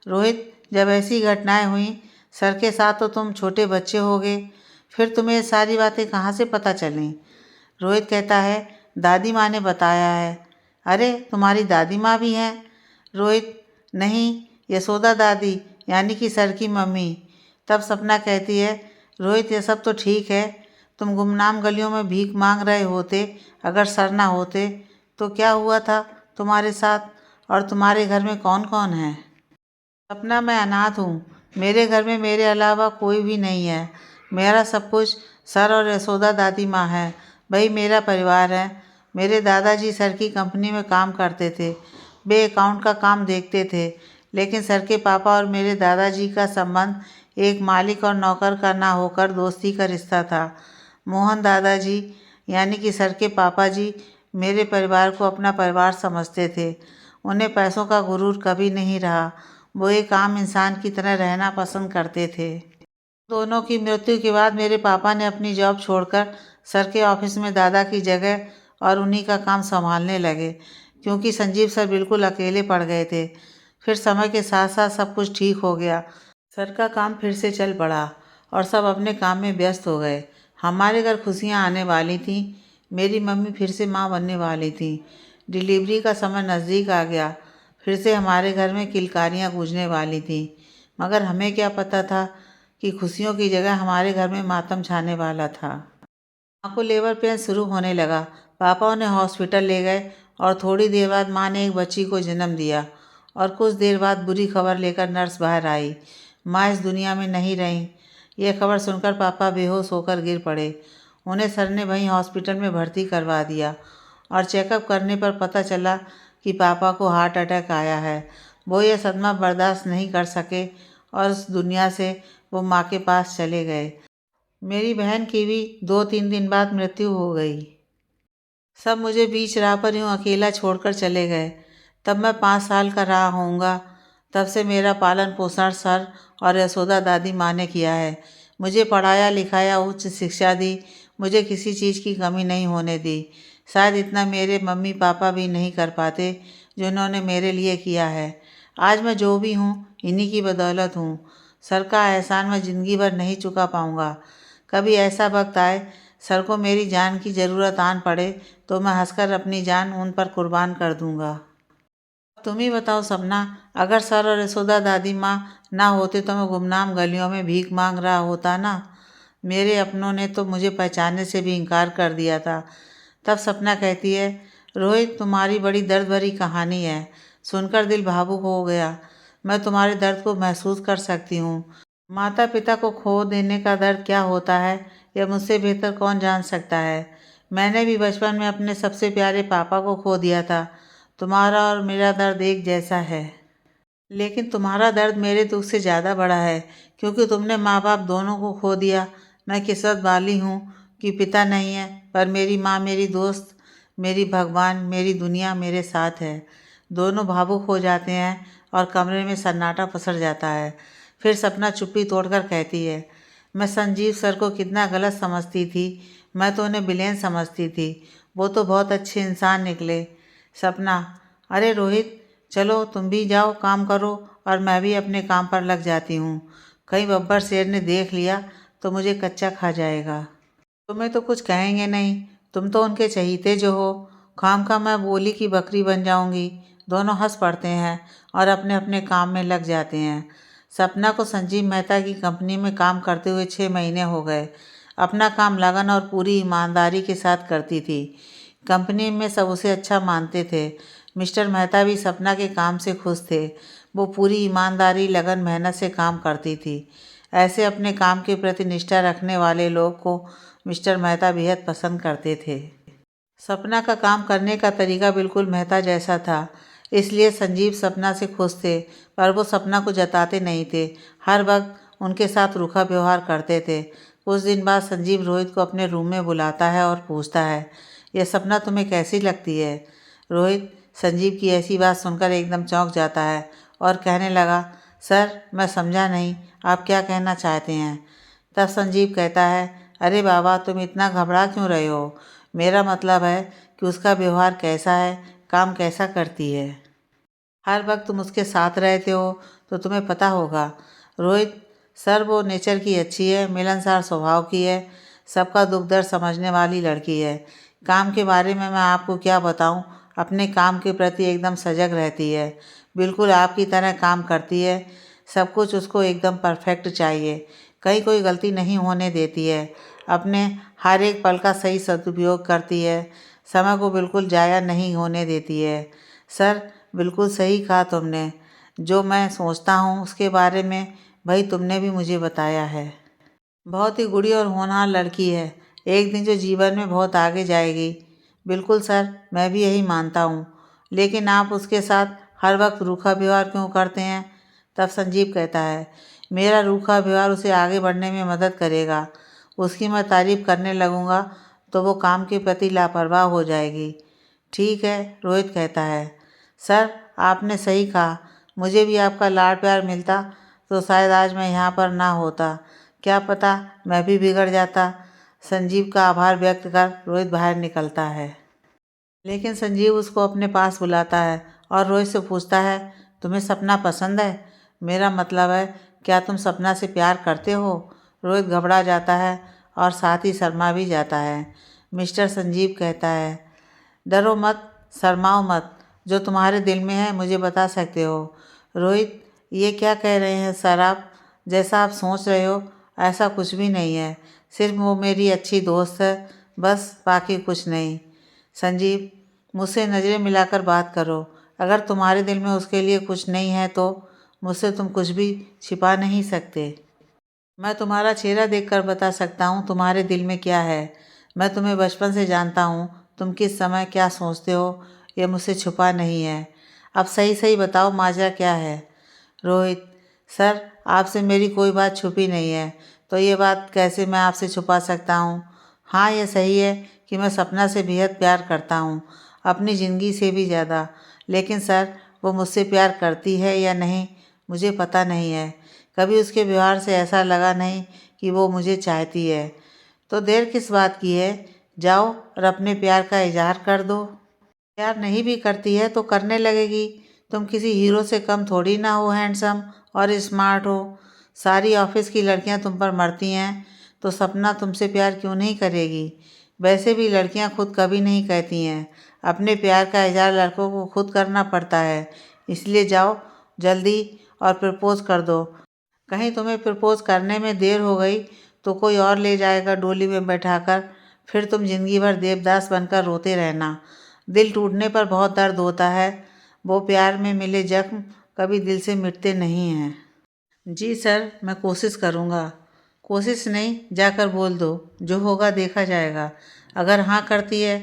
रोहित, जब ऐसी घटनाएं हुई सर के साथ तो तुम छोटे बच्चे होगे, फिर तुम्हें ये सारी बातें कहाँ से पता चलीं? रोहित कहता है, दादी माँ ने बताया है। अरे, तुम्हारी दादी माँ भी हैं? रोहित, नहीं, यशोदा दादी, यानी कि सर की मम्मी। तब सपना कहती है, रोहित, ये सब तो ठीक है, तुम गुमनाम गलियों में भीख मांग रहे होते, अगर सर ना होते तो क्या हुआ था तुम्हारे साथ? और तुम्हारे घर में कौन कौन है? सपना, मैं अनाथ हूँ। मेरे घर में मेरे अलावा कोई भी नहीं है। मेरा सब कुछ सर और यशोदा दादी माँ है, वही मेरा परिवार है। मेरे दादाजी सर की कंपनी में काम करते थे, वे अकाउंट का काम देखते थे। लेकिन सर के पापा और मेरे दादाजी का संबंध एक मालिक और नौकर का ना होकर दोस्ती का रिश्ता था। मोहन दादाजी, यानी कि सर के पापा जी, मेरे परिवार को अपना परिवार समझते थे। उन्हें पैसों का गुरूर कभी नहीं रहा। वो एक आम इंसान की तरह रहना पसंद करते थे। दोनों की मृत्यु के बाद मेरे पापा ने अपनी जॉब छोड़कर सर के ऑफिस में दादा की जगह और उन्हीं का काम संभालने लगे, क्योंकि संजीव सर बिल्कुल अकेले पड़ गए थे। फिर समय के साथ साथ सब कुछ ठीक हो गया। सर का काम फिर से चल पड़ा और सब अपने काम में व्यस्त हो गए। हमारे घर खुशियाँ आने वाली थीं। मेरी मम्मी फिर से माँ बनने वाली थी। डिलीवरी का समय नज़दीक आ गया। फिर से हमारे घर में किलकारियाँ गूंजने वाली थीं। मगर हमें क्या पता था कि खुशियों की जगह हमारे घर में मातम छाने वाला था। माँ को लेबर पेन शुरू होने लगा। पापा उन्हें हॉस्पिटल ले गए और थोड़ी देर बाद माँ ने एक बच्ची को जन्म दिया और कुछ देर बाद बुरी खबर लेकर नर्स बाहर आई। माँ इस दुनिया में नहीं रहीं। यह खबर सुनकर पापा बेहोश होकर गिर पड़े। उन्हें सर ने वहीं हॉस्पिटल में भर्ती करवा दिया और चेकअप करने पर पता चला कि पापा को हार्ट अटैक आया है। वो यह सदमा बर्दाश्त नहीं कर सके और उस दुनिया से वो माँ के पास चले गए। मेरी बहन की भी 2-3 दिन बाद मृत्यु हो गई। सब मुझे बीच राह पर यूँ अकेला छोड़कर चले गए। तब मैं 5 साल का रहा होऊंगा। तब से मेरा पालन पोषण सर और यशोदा दादी माँ ने किया है। मुझे पढ़ाया लिखाया, उच्च शिक्षा दी, मुझे किसी चीज़ की कमी नहीं होने दी। शायद इतना मेरे मम्मी पापा भी नहीं कर पाते जो इन्होंने मेरे लिए किया है। आज मैं जो भी हूँ इन्हीं की बदौलत हूँ। सर का एहसान मैं ज़िंदगी भर नहीं चुका पाऊँगा। कभी ऐसा वक्त आए सर को मेरी जान की ज़रूरत आन पड़े तो मैं हंसकर अपनी जान उन पर कुर्बान कर दूँगा। तुम ही बताओ सपना, अगर सर और यशोदा दादी माँ ना होते तो मैं गुमनाम गलियों में भीख मांग रहा होता ना। मेरे अपनों ने तो मुझे पहचानने से भी इनकार कर दिया था। तब सपना कहती है, रोहित तुम्हारी बड़ी दर्द भरी कहानी है, सुनकर दिल भावुक हो गया। मैं तुम्हारे दर्द को महसूस कर सकती हूँ। माता पिता को खो देने का दर्द क्या होता है यह मुझसे बेहतर कौन जान सकता है। मैंने भी बचपन में अपने सबसे प्यारे पापा को खो दिया था। तुम्हारा और मेरा दर्द एक जैसा है, लेकिन तुम्हारा दर्द मेरे दुख से ज़्यादा बड़ा है क्योंकि तुमने माँ बाप दोनों को खो दिया। मैं किस्मत वाली हूँ कि पिता नहीं है, पर मेरी माँ मेरी दोस्त, मेरी भगवान, मेरी दुनिया मेरे साथ है। दोनों भावुक हो जाते हैं और कमरे में सन्नाटा पसर जाता है। फिर सपना चुप्पी तोड़कर कहती है, मैं संजीव सर को कितना गलत समझती थी। मैं तो उन्हें विलेन समझती थी। वो तो बहुत अच्छे इंसान निकले। सपना, अरे रोहित, चलो तुम भी जाओ काम करो और मैं भी अपने काम पर लग जाती हूँ। कहीं बब्बर शेर ने देख लिया तो मुझे कच्चा खा जाएगा। तुम्हें तो कुछ कहेंगे नहीं, तुम तो उनके चहीते जो हो। खाम खा मैं बोली की बकरी बन जाऊंगी। दोनों हंस पड़ते हैं और अपने अपने काम में लग जाते हैं। सपना को संजीव मेहता की कंपनी में काम करते हुए 6 महीने हो गए। अपना काम लगन और पूरी ईमानदारी के साथ करती थी। कंपनी में सब उसे अच्छा मानते थे। मिस्टर मेहता भी सपना के काम से खुश थे। वो पूरी ईमानदारी लगन मेहनत से काम करती थी। ऐसे अपने काम के प्रति निष्ठा रखने वाले लोग को मिस्टर मेहता बेहद पसंद करते थे। सपना का काम करने का तरीका बिल्कुल मेहता जैसा था, इसलिए संजीव सपना से खुश थे, पर वो सपना को जताते नहीं थे। हर वक्त उनके साथ रूखा व्यवहार करते थे। कुछ दिन बाद संजीव रोहित को अपने रूम में बुलाता है और पूछता है, यह सपना तुम्हें कैसी लगती है? रोहित संजीव की ऐसी बात सुनकर एकदम चौंक जाता है और कहने लगा, सर मैं समझा नहीं, आप क्या कहना चाहते हैं? तब संजीव कहता है, अरे बाबा तुम इतना घबरा क्यों रहे हो? मेरा मतलब है कि उसका व्यवहार कैसा है, काम कैसा करती है। हर वक्त तुम उसके साथ रहते हो तो तुम्हें पता होगा। रोहित, सर वो नेचर की अच्छी है, मिलनसार स्वभाव की है, सबका दुख दर्द समझने वाली लड़की है। काम के बारे में मैं आपको क्या बताऊं, अपने काम के प्रति एकदम सजग रहती है, बिल्कुल आपकी तरह काम करती है। सब कुछ उसको एकदम परफेक्ट चाहिए, कहीं कोई गलती नहीं होने देती है। अपने हर एक पल का सही सदुपयोग करती है, समय को बिल्कुल ज़ाया नहीं होने देती है। सर बिल्कुल सही कहा तुमने, जो मैं सोचता हूँ उसके बारे में भाई तुमने भी मुझे बताया है। बहुत ही गुड़ी और होनहार लड़की है, एक दिन जो जीवन में बहुत आगे जाएगी। बिल्कुल सर, मैं भी यही मानता हूँ, लेकिन आप उसके साथ हर वक्त रूखा व्यवहार क्यों करते हैं? तब संजीव कहता है, मेरा रूखा व्यवहार उसे आगे बढ़ने में मदद करेगा। उसकी मैं तारीफ करने लगूंगा तो वो काम के प्रति लापरवाह हो जाएगी। ठीक है, रोहित कहता है, सर आपने सही कहा, मुझे भी आपका लाड प्यार मिलता तो शायद आज मैं यहाँ पर ना होता। क्या पता मैं भी बिगड़ जाता। संजीव का आभार व्यक्त कर रोहित बाहर निकलता है, लेकिन संजीव उसको अपने पास बुलाता है और रोहित से पूछता है, तुम्हें सपना पसंद है? मेरा मतलब है, क्या तुम सपना से प्यार करते हो? रोहित घबरा जाता है और साथ ही शर्मा भी जाता है। मिस्टर संजीव कहता है, डरो मत, शर्माओ मत, जो तुम्हारे दिल में है मुझे बता सकते हो। रोहित, ये क्या कह रहे हैं सर आप? जैसा आप सोच रहे हो ऐसा कुछ भी नहीं है, सिर्फ वो मेरी अच्छी दोस्त है, बस, बाकी कुछ नहीं। संजीव, मुझसे नज़रें मिलाकर बात करो। अगर तुम्हारे दिल में उसके लिए कुछ नहीं है तो मुझसे तुम कुछ भी छिपा नहीं सकते। मैं तुम्हारा चेहरा देखकर बता सकता हूँ तुम्हारे दिल में क्या है। मैं तुम्हें बचपन से जानता हूँ, तुम किस समय क्या सोचते हो ये मुझसे छुपा नहीं है। अब सही सही बताओ, माजरा क्या है? रोहित: सर, आपसे मेरी कोई बात छुपी नहीं है, तो ये बात कैसे मैं आपसे छुपा सकता हूँ? हाँ, ये सही है कि मैं सपना से बेहद प्यार करता हूँ, अपनी ज़िंदगी से भी ज़्यादा। लेकिन सर, वो मुझसे प्यार करती है या नहीं मुझे पता नहीं है। कभी उसके व्यवहार से ऐसा लगा नहीं कि वो मुझे चाहती है। तो देर किस बात की है? जाओ और अपने प्यार का इजहार कर दो। प्यार नहीं भी करती है तो करने लगेगी। तुम किसी हीरो से कम थोड़ी ना हो, हैंडसम और स्मार्ट हो। सारी ऑफिस की लड़कियां तुम पर मरती हैं, तो सपना तुमसे प्यार क्यों नहीं करेगी? वैसे भी लड़कियां खुद कभी नहीं कहती हैं। अपने प्यार का इजहार लड़कों को खुद करना पड़ता है। इसलिए जाओ जल्दी और प्रपोज कर दो। कहीं तुम्हें प्रपोज करने में देर हो गई तो कोई और ले जाएगा डोली में बैठाकर। फिर तुम जिंदगी भर देवदास बनकर रोते रहना। दिल टूटने पर बहुत दर्द होता है, वो प्यार में मिले जख्म कभी दिल से मिटते नहीं हैं। जी सर, मैं कोशिश करूँगा। कोशिश नहीं, जाकर बोल दो, जो होगा देखा जाएगा। अगर हाँ करती है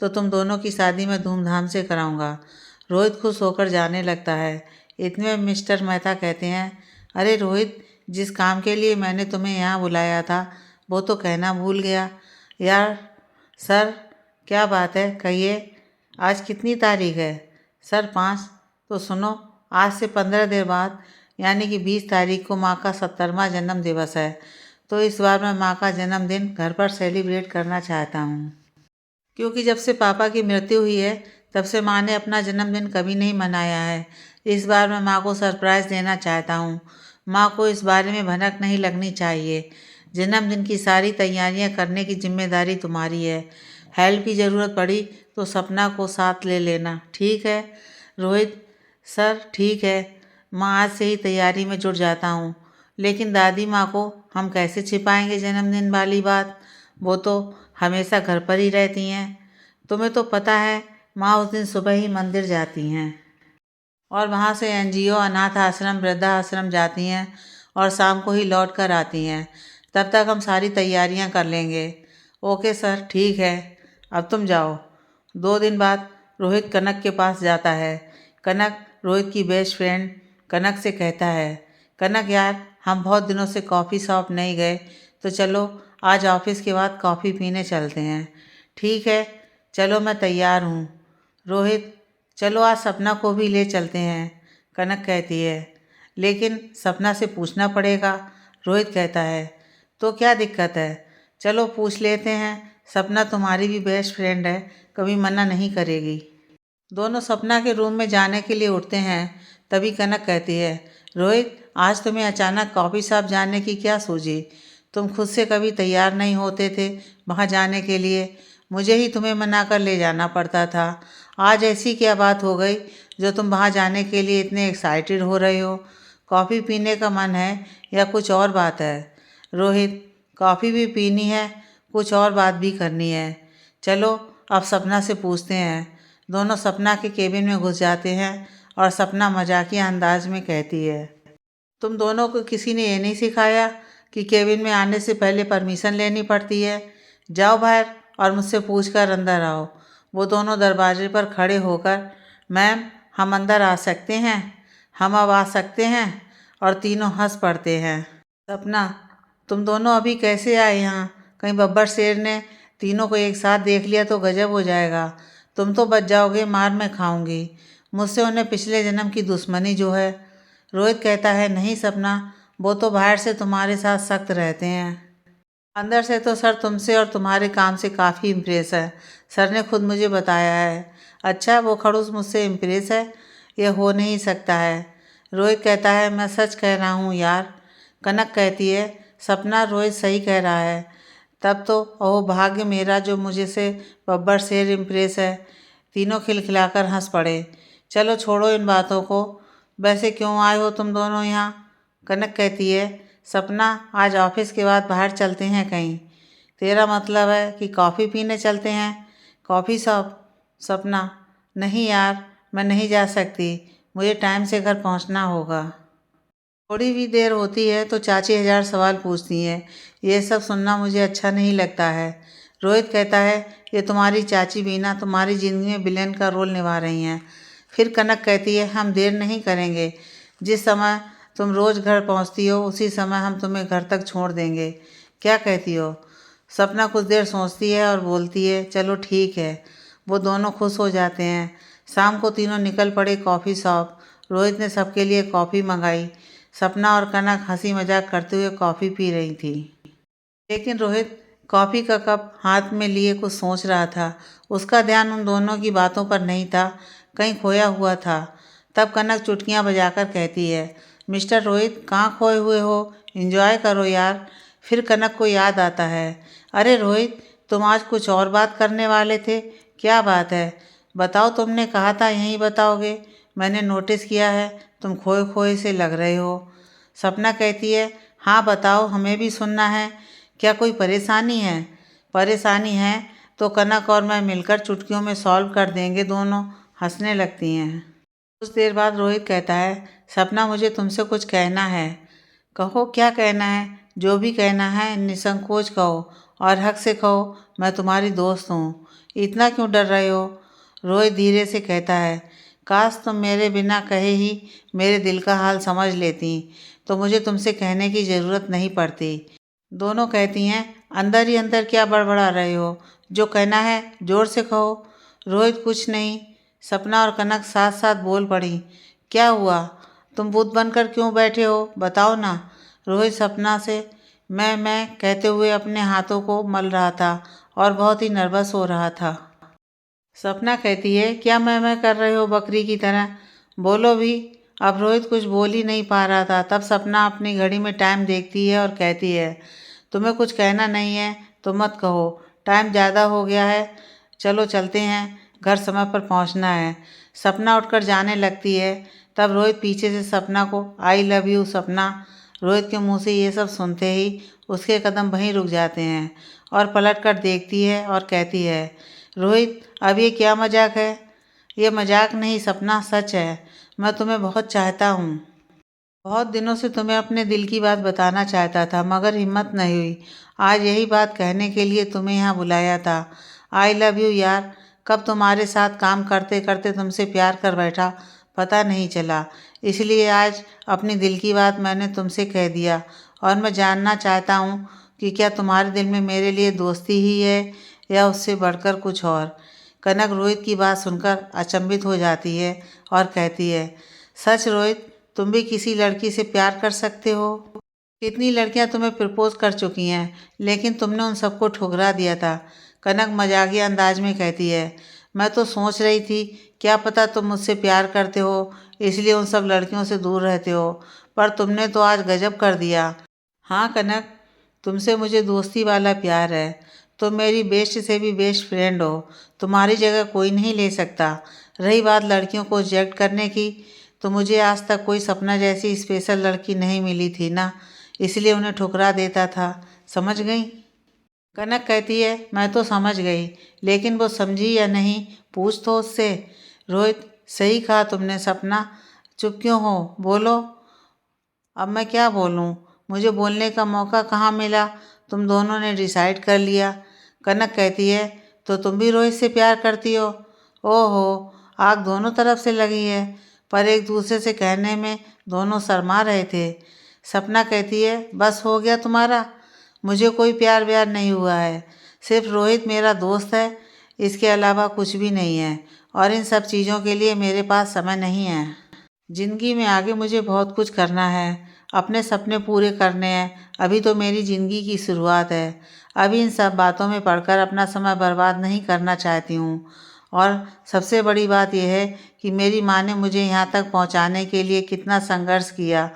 तो तुम दोनों की शादी मैं धूमधाम से कराऊँगा। रोहित खुश होकर जाने लगता है। इतने में मिस्टर मेहता कहते हैं, अरे रोहित, जिस काम के लिए मैंने तुम्हें यहाँ बुलाया था वो तो कहना भूल गया। यार सर, क्या बात है, कहिए। आज कितनी तारीख है? सर 5। तो सुनो, आज से 15 दिन बाद यानी कि 20 तारीख को माँ का 70वां जन्म दिवस है। तो इस बार मैं माँ का जन्मदिन घर पर सेलिब्रेट करना चाहता हूँ, क्योंकि जब से पापा की मृत्यु हुई है तब से माँ ने अपना जन्मदिन कभी नहीं मनाया है। इस बार मैं माँ को सरप्राइज़ देना चाहता हूँ। माँ को इस बारे में भनक नहीं लगनी चाहिए। जन्मदिन की सारी तैयारियाँ करने की जिम्मेदारी तुम्हारी है। हेल्प की ज़रूरत पड़ी तो सपना को साथ ले लेना, ठीक है? रोहित: सर ठीक है, माँ आज से ही तैयारी में जुट जाता हूँ। लेकिन दादी माँ को हम कैसे छिपाएंगे जन्मदिन वाली बात? वो तो हमेशा घर पर ही रहती हैं। तुम्हें तो पता है, माँ उस दिन सुबह ही मंदिर जाती हैं और वहाँ से एनजीओ, अनाथ आश्रम, वृद्धाश्रम जाती हैं और शाम को ही लौट कर आती हैं। तब तक हम सारी तैयारियाँ कर लेंगे। ओके सर, ठीक है, अब तुम जाओ। 2 दिन बाद रोहित कनक के पास जाता है। कनक रोहित की बेस्ट फ्रेंड कनक से कहता है, कनक यार, हम बहुत दिनों से कॉफ़ी शॉप नहीं गए, तो चलो आज ऑफिस के बाद कॉफ़ी पीने चलते हैं। ठीक है, चलो मैं तैयार हूँ। रोहित: चलो आज सपना को भी ले चलते हैं। कनक कहती है, लेकिन सपना से पूछना पड़ेगा। रोहित कहता है, तो क्या दिक्कत है, चलो पूछ लेते हैं। सपना तुम्हारी भी बेस्ट फ्रेंड है, कभी मना नहीं करेगी। दोनों सपना के रूम में जाने के लिए उठते हैं। तभी कनक कहती है, रोहित, आज तुम्हें अचानक कॉफ़ी शॉप जाने की क्या सूझी? तुम खुद से कभी तैयार नहीं होते थे वहाँ जाने के लिए, मुझे ही तुम्हें मना कर ले जाना पड़ता था। आज ऐसी क्या बात हो गई जो तुम वहाँ जाने के लिए इतने एक्साइटेड हो रहे हो? कॉफ़ी पीने का मन है या कुछ और बात है? रोहित: कॉफ़ी भी पीनी है, कुछ और बात भी करनी है। चलो अब सपना से पूछते हैं। दोनों सपना के केबिन में घुस जाते हैं और सपना मजाकिया अंदाज में कहती है, तुम दोनों को किसी ने ये नहीं सिखाया कि केबिन में आने से पहले परमिशन लेनी पड़ती है? जाओ बाहर और मुझसे पूछकर अंदर आओ। वो दोनों दरवाजे पर खड़े होकर, मैम, हम अंदर आ सकते हैं? हम अब आ सकते हैं? और तीनों हंस पड़ते हैं। सपना: तुम दोनों अभी कैसे आए यहाँ? कहीं बब्बर शेर ने तीनों को एक साथ देख लिया तो गजब हो जाएगा। तुम तो बच जाओगे, मार मैं खाऊंगी। मुझसे उन्हें पिछले जन्म की दुश्मनी जो है। रोहित कहता है, नहीं सपना, वो तो बाहर से तुम्हारे साथ सख्त रहते हैं, अंदर से तो सर तुमसे और तुम्हारे काम से काफ़ी इम्प्रेस है। सर ने खुद मुझे बताया है। अच्छा, वो खड़ूस मुझसे इम्प्रेस है? ये हो नहीं सकता है। रोहित कहता है, मैं सच कह रहा हूँ यार। कनक कहती है, सपना, रोहित सही कह रहा है। तब तो ओह भाग्य मेरा जो मुझे से बब्बर शेर इम्प्रेस है। तीनों खिलखिलाकर हंस पड़े। चलो छोड़ो इन बातों को, वैसे क्यों आए हो तुम दोनों यहाँ? कनक कहती है, सपना, आज ऑफिस के बाद बाहर चलते हैं कहीं। तेरा मतलब है कि कॉफ़ी पीने चलते हैं? Coffee shop? सपना: नहीं यार, मैं नहीं जा सकती, मुझे टाइम से घर पहुंचना होगा। थोड़ी भी देर होती है तो चाची हजार सवाल पूछती हैं। ये सब सुनना मुझे अच्छा नहीं लगता है। रोहित कहता है, ये तुम्हारी चाची बीना तुम्हारी ज़िंदगी में विलेन का रोल निभा रही हैं। फिर कनक कहती है, हम देर नहीं करेंगे, जिस समय तुम रोज़ घर पहुंचती हो उसी समय हम तुम्हें घर तक छोड़ देंगे। क्या कहती हो? सपना कुछ देर सोचती है और बोलती है, चलो ठीक है। वो दोनों खुश हो जाते हैं। शाम को तीनों निकल पड़े कॉफ़ी शॉप। रोहित ने सबके लिए कॉफ़ी मंगाई। सपना और कनक हंसी मजाक करते हुए कॉफ़ी पी रही थी, लेकिन रोहित कॉफ़ी का कप हाथ में लिए कुछ सोच रहा था। उसका ध्यान उन दोनों की बातों पर नहीं था, कहीं खोया हुआ था। तब कनक चुटकियां बजाकर कहती है, मिस्टर रोहित, कहाँ खोए हुए हो? एंजॉय करो यार। फिर कनक को याद आता है, अरे रोहित, तुम आज कुछ और बात करने वाले थे। क्या बात है? बताओ, तुमने कहा था यहीं बताओगे। मैंने नोटिस किया है तुम खोए खोए से लग रहे हो। सपना कहती है, हाँ बताओ, हमें भी सुनना है। क्या कोई परेशानी है? परेशानी है तो कनक और मैं मिलकर चुटकियों में सॉल्व कर देंगे। दोनों हंसने लगती हैं। कुछ देर बाद रोहित कहता है, सपना, मुझे तुमसे कुछ कहना है। कहो, क्या कहना है? जो भी कहना है निसंकोच कहो और हक से कहो, मैं तुम्हारी दोस्त हूँ। इतना क्यों डर रहे हो? रोहित धीरे से कहता है, काश तुम मेरे बिना कहे ही मेरे दिल का हाल समझ लेती तो मुझे तुमसे कहने की ज़रूरत नहीं पड़ती। दोनों कहती हैं, अंदर ही अंदर क्या बड़बड़ा रहे हो? जो कहना है जोर से कहो। रोहित, कुछ नहीं। सपना और कनक साथ साथ बोल पड़ी, क्या हुआ? तुम भूत बनकर क्यों बैठे हो? बताओ ना। रोहित सपना से मैं कहते हुए अपने हाथों को मल रहा था और बहुत ही नर्वस हो रहा था। सपना कहती है, क्या मैं कर रहे हो बकरी की तरह? बोलो भी। अब रोहित कुछ बोल ही नहीं पा रहा था। तब सपना अपनी घड़ी में टाइम देखती है और कहती है, तुम्हें कुछ कहना नहीं है तो मत कहो, टाइम ज़्यादा हो गया है, चलो चलते हैं, घर समय पर पहुंचना है। सपना उठकर जाने लगती है। तब रोहित पीछे से सपना को, आई लव यू सपना। रोहित के मुंह से ये सब सुनते ही उसके कदम वहीं रुक जाते हैं और पलट कर देखती है और कहती है, रोहित, अब ये क्या मजाक है? ये मजाक नहीं सपना, सच है। मैं तुम्हें बहुत चाहता हूँ। बहुत दिनों से तुम्हें अपने दिल की बात बताना चाहता था मगर हिम्मत नहीं हुई। आज यही बात कहने के लिए तुम्हें यहाँ बुलाया था। आई लव यू यार। कब तुम्हारे साथ काम करते करते तुमसे प्यार कर बैठा पता नहीं चला। इसलिए आज अपनी दिल की बात मैंने तुमसे कह दिया और मैं जानना चाहता हूँ कि क्या तुम्हारे दिल में मेरे लिए दोस्ती ही है या उससे बढ़कर कुछ और। कनक रोहित की बात सुनकर अचंभित हो जाती है और कहती है, सच रोहित, तुम भी किसी लड़की से प्यार कर सकते हो? कितनी लड़कियां तुम्हें प्रपोज कर चुकी हैं लेकिन तुमने उन सबको ठुकरा दिया था। कनक मजाकिया अंदाज में कहती है, मैं तो सोच रही थी क्या पता तुम मुझसे प्यार करते हो इसलिए उन सब लड़कियों से दूर रहते हो, पर तुमने तो आज गजब कर दिया। हाँ कनक, तुमसे मुझे दोस्ती वाला प्यार है। तुम मेरी बेस्ट से भी बेस्ट फ्रेंड हो। तुम्हारी जगह कोई नहीं ले सकता। रही बात लड़कियों को रिजेक्ट करने की, तो मुझे आज तक कोई सपना जैसी स्पेशल लड़की नहीं मिली थी ना, इसलिए उन्हें ठुकरा देता था। समझ गई? कनक कहती है, मैं तो समझ गई, लेकिन वो समझी या नहीं पूछ तो उससे। रोहित, सही कहा तुमने सपना। चुप क्यों हो? बोलो। अब मैं क्या बोलूं? मुझे बोलने का मौका कहाँ मिला? तुम दोनों ने डिसाइड कर लिया। कनक कहती है, तो तुम भी रोहित से प्यार करती हो? ओहो, आग दोनों तरफ से लगी है, पर एक दूसरे से कहने में दोनों शर्मा रहे थे। सपना कहती है, बस हो गया तुम्हारा? मुझे कोई प्यार व्यार नहीं हुआ है, सिर्फ रोहित मेरा दोस्त है, इसके अलावा कुछ भी नहीं है, और इन सब चीज़ों के लिए मेरे पास समय नहीं है। ज़िंदगी में आगे मुझे बहुत कुछ करना है, अपने सपने पूरे करने हैं। अभी तो मेरी ज़िंदगी की शुरुआत है। अभी इन सब बातों में पढ़कर अपना समय बर्बाद नहीं करना चाहती हूँ। और सबसे बड़ी बात यह है कि मेरी माँ ने मुझे यहाँ तक पहुँचाने के लिए कितना संघर्ष किया।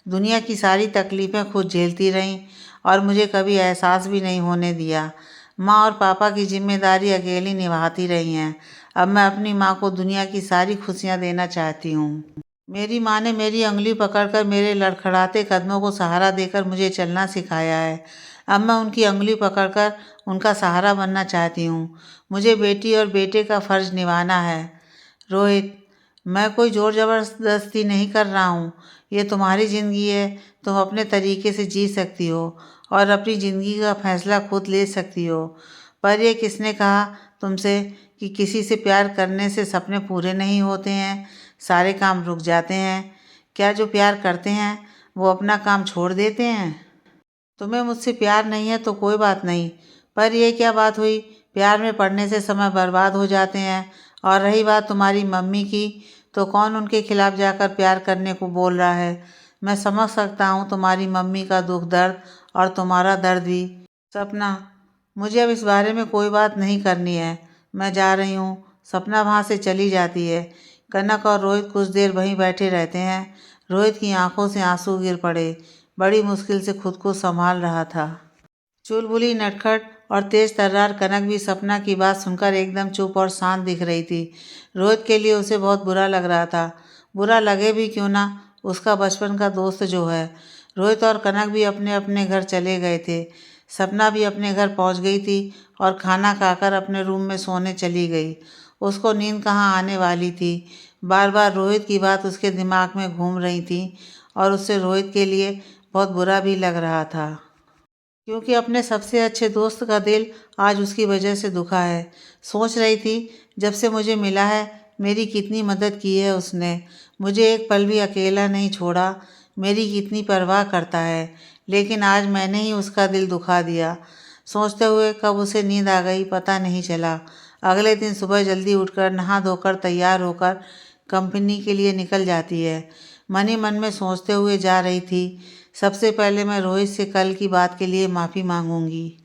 दुनिया की सारी तकलीफ़ें खुद झेलती रहीं और मुझे कभी एहसास भी नहीं होने दिया। माँ और पापा की जिम्मेदारी अकेली निभाती रही हैं। अब मैं अपनी माँ को दुनिया की सारी खुशियाँ देना चाहती हूँ। मेरी माँ ने मेरी उंगली पकड़कर मेरे लड़खड़ाते कदमों को सहारा देकर मुझे चलना सिखाया है। अब मैं उनकी उंगली पकड़कर उनका सहारा बनना चाहती हूँ। मुझे बेटी और बेटे का फ़र्ज़ निभाना है। रोहित, मैं कोई ज़ोर ज़बरदस्ती नहीं कर रहा हूँ। ये तुम्हारी ज़िंदगी है, तुम अपने तरीके से जी सकती हो और अपनी ज़िंदगी का फ़ैसला खुद ले सकती हो। पर ये किसने कहा तुमसे कि किसी से प्यार करने से सपने पूरे नहीं होते हैं, सारे काम रुक जाते हैं? क्या जो प्यार करते हैं वो अपना काम छोड़ देते हैं? तुम्हें मुझसे प्यार नहीं है तो कोई बात नहीं, पर ये क्या बात हुई? प्यार में पड़ने से समय बर्बाद हो जाते हैं। और रही बात तुम्हारी मम्मी की, तो कौन उनके खिलाफ जाकर प्यार करने को बोल रहा है? मैं समझ सकता हूँ तुम्हारी मम्मी का दुख दर्द और तुम्हारा दर्द भी। सपना, मुझे अब इस बारे में कोई बात नहीं करनी है, मैं जा रही हूँ। सपना वहाँ से चली जाती है। कनक और रोहित कुछ देर वहीं बैठे रहते हैं। रोहित की आंखों से आंसू गिर पड़े। बड़ी मुश्किल से खुद को संभाल रहा था। चुलबुली, नटखट और तेज तर्रार कनक भी सपना की बात सुनकर एकदम चुप और शांत दिख रही थी। रोहित के लिए उसे बहुत बुरा लग रहा था। बुरा लगे भी क्यों ना, उसका बचपन का दोस्त जो है। रोहित और कनक भी अपने अपने घर चले गए थे। सपना भी अपने घर पहुंच गई थी और खाना खाकर अपने रूम में सोने चली गई। उसको नींद कहाँ आने वाली थी। बार बार रोहित की बात उसके दिमाग में घूम रही थी और उससे रोहित के लिए बहुत बुरा भी लग रहा था, क्योंकि अपने सबसे अच्छे दोस्त का दिल आज उसकी वजह से दुखा है। सोच रही थी, जब से मुझे मिला है मेरी कितनी मदद की है उसने। मुझे एक पल भी अकेला नहीं छोड़ा, मेरी कितनी परवाह करता है। लेकिन आज मैंने ही उसका दिल दुखा दिया। सोचते हुए कब उसे नींद आ गई पता नहीं चला। अगले दिन सुबह जल्दी उठकर नहा धोकर तैयार होकर कंपनी के लिए निकल जाती है। मन ही मन में सोचते हुए जा रही थी, सबसे पहले मैं रोहित से कल की बात के लिए माफ़ी मांगूंगी।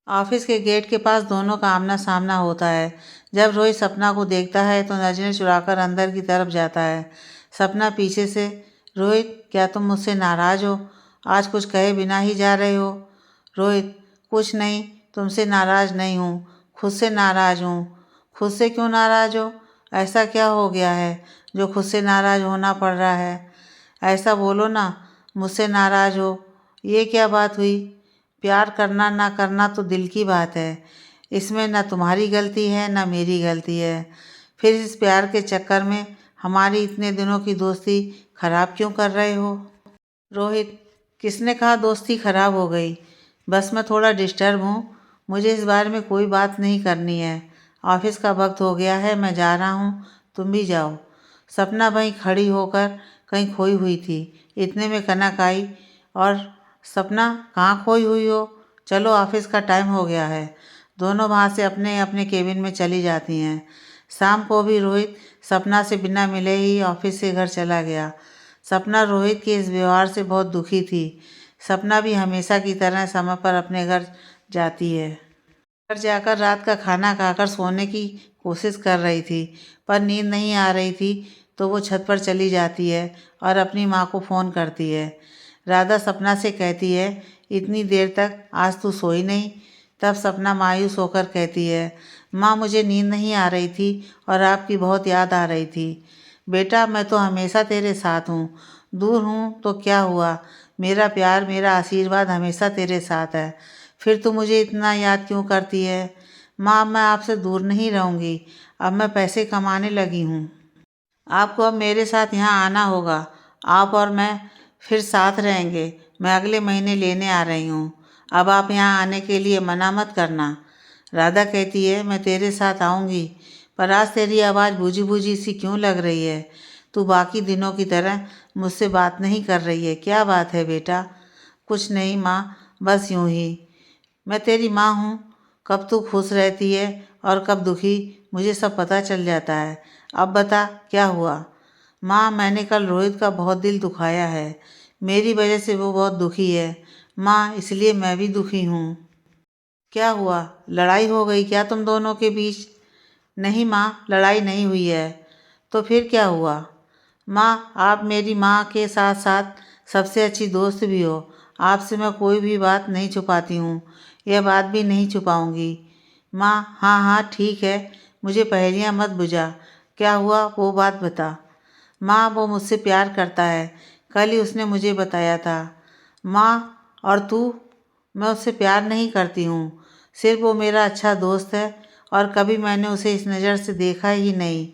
ऑफिस के गेट के पास दोनों का आमना सामना होता है। जब रोहित सपना को देखता है तो नजरें चुराकर अंदर की तरफ जाता है। सपना पीछे से, रोहित क्या तुम मुझसे नाराज़ हो? आज कुछ कहे बिना ही जा रहे हो? रोहित, कुछ नहीं, तुमसे नाराज़ नहीं हूँ, खुद से नाराज़ हूँ। खुद से क्यों नाराज़ हो? ऐसा क्या हो गया है जो खुद से नाराज़ होना पड़ रहा है? ऐसा बोलो ना, मुझसे नाराज़ हो, ये क्या बात हुई? प्यार करना ना करना तो दिल की बात है, इसमें ना तुम्हारी गलती है ना मेरी गलती है। फिर इस प्यार के चक्कर में हमारी इतने दिनों की दोस्ती खराब क्यों कर रहे हो? रोहित, किसने कहा दोस्ती खराब हो गई? बस मैं थोड़ा डिस्टर्ब हूँ, मुझे इस बारे में कोई बात नहीं करनी है। ऑफिस का वक्त हो गया है, मैं जा रहा हूँ, तुम भी जाओ। सपना वहीं खड़ी होकर कहीं खोई हुई थी। इतने में कनक आई और, सपना कहाँ खोई हुई हो? चलो ऑफिस का टाइम हो गया है। दोनों वहाँ से अपने अपने केबिन में चली जाती हैं। शाम को भी रोहित सपना से बिना मिले ही ऑफिस से घर चला गया। सपना रोहित के इस व्यवहार से बहुत दुखी थी। सपना भी हमेशा की तरह समय पर अपने घर जाती है। घर जाकर रात का खाना खाकर सोने की कोशिश कर रही थी, पर नींद नहीं आ रही थी, तो वो छत पर चली जाती है और अपनी माँ को फ़ोन करती है। राधा सपना से कहती है, इतनी देर तक आज तू सोई नहीं? तब सपना मायूस होकर कहती है, माँ मुझे नींद नहीं आ रही थी और आपकी बहुत याद आ रही थी। बेटा मैं तो हमेशा तेरे साथ हूँ, दूर हूँ तो क्या हुआ, मेरा प्यार मेरा आशीर्वाद हमेशा तेरे साथ है। फिर तू मुझे इतना याद क्यों करती है? माँ मैं आपसे दूर नहीं रहूँगी, अब मैं पैसे कमाने लगी हूँ। आपको अब मेरे साथ यहाँ आना होगा, आप और मैं फिर साथ रहेंगे। मैं अगले महीने लेने आ रही हूँ, अब आप यहाँ आने के लिए मना मत करना। राधा कहती है, मैं तेरे साथ आऊँगी, पर आज तेरी आवाज़ बूझी बूझी सी क्यों लग रही है? तू बाकी दिनों की तरह मुझसे बात नहीं कर रही है, क्या बात है बेटा? कुछ नहीं माँ, बस यूँ ही। मैं तेरी माँ हूँ, कब तू खुश रहती है और कब दुखी मुझे सब पता चल जाता है। अब बता क्या हुआ? माँ मैंने कल रोहित का बहुत दिल दुखाया है, मेरी वजह से वो बहुत दुखी है। माँ इसलिए मैं भी दुखी हूँ। क्या हुआ, लड़ाई हो गई क्या तुम दोनों के बीच? नहीं माँ, लड़ाई नहीं हुई है। तो फिर क्या हुआ? माँ आप मेरी माँ के साथ साथ सबसे अच्छी दोस्त भी हो, आपसे मैं कोई भी बात नहीं छुपाती हूँ, यह बात भी नहीं छुपाऊँगी। माँ हाँ हाँ ठीक है, मुझे पहेलियाँ मत बुझा, क्या हुआ वो बात बता। माँ वो मुझसे प्यार करता है, कल ही उसने मुझे बताया था। माँ और तू? मैं उससे प्यार नहीं करती हूँ, सिर्फ वो मेरा अच्छा दोस्त है और कभी मैंने उसे इस नज़र से देखा ही नहीं।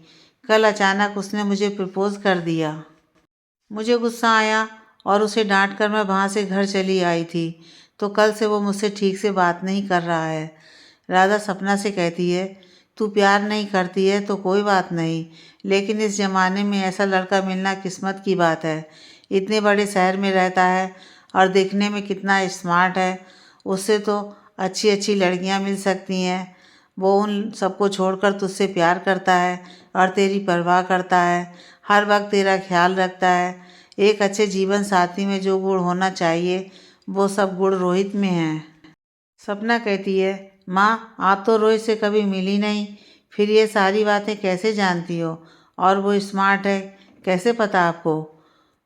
कल अचानक उसने मुझे प्रपोज़ कर दिया। मुझे गुस्सा आया और उसे डांट कर मैं वहाँ से घर चली आई थी। तो कल से वो मुझसे ठीक से बात नहीं कर रहा है। राधा सपना से कहती है, तू प्यार नहीं करती है तो कोई बात नहीं, लेकिन इस ज़माने में ऐसा लड़का मिलना किस्मत की बात है। इतने बड़े शहर में रहता है और देखने में कितना स्मार्ट है। उससे तो अच्छी अच्छी लड़कियां मिल सकती हैं। वो उन सबको छोड़कर तुझसे प्यार करता है और तेरी परवाह करता है, हर वक्त तेरा ख्याल रखता है। एक अच्छे जीवन साथी में जो गुण होना चाहिए वो सब गुण रोहित में हैं। सपना कहती है, माँ आप तो रोहित से कभी मिली नहीं, फिर ये सारी बातें कैसे जानती हो? और वो स्मार्ट है, कैसे पता आपको?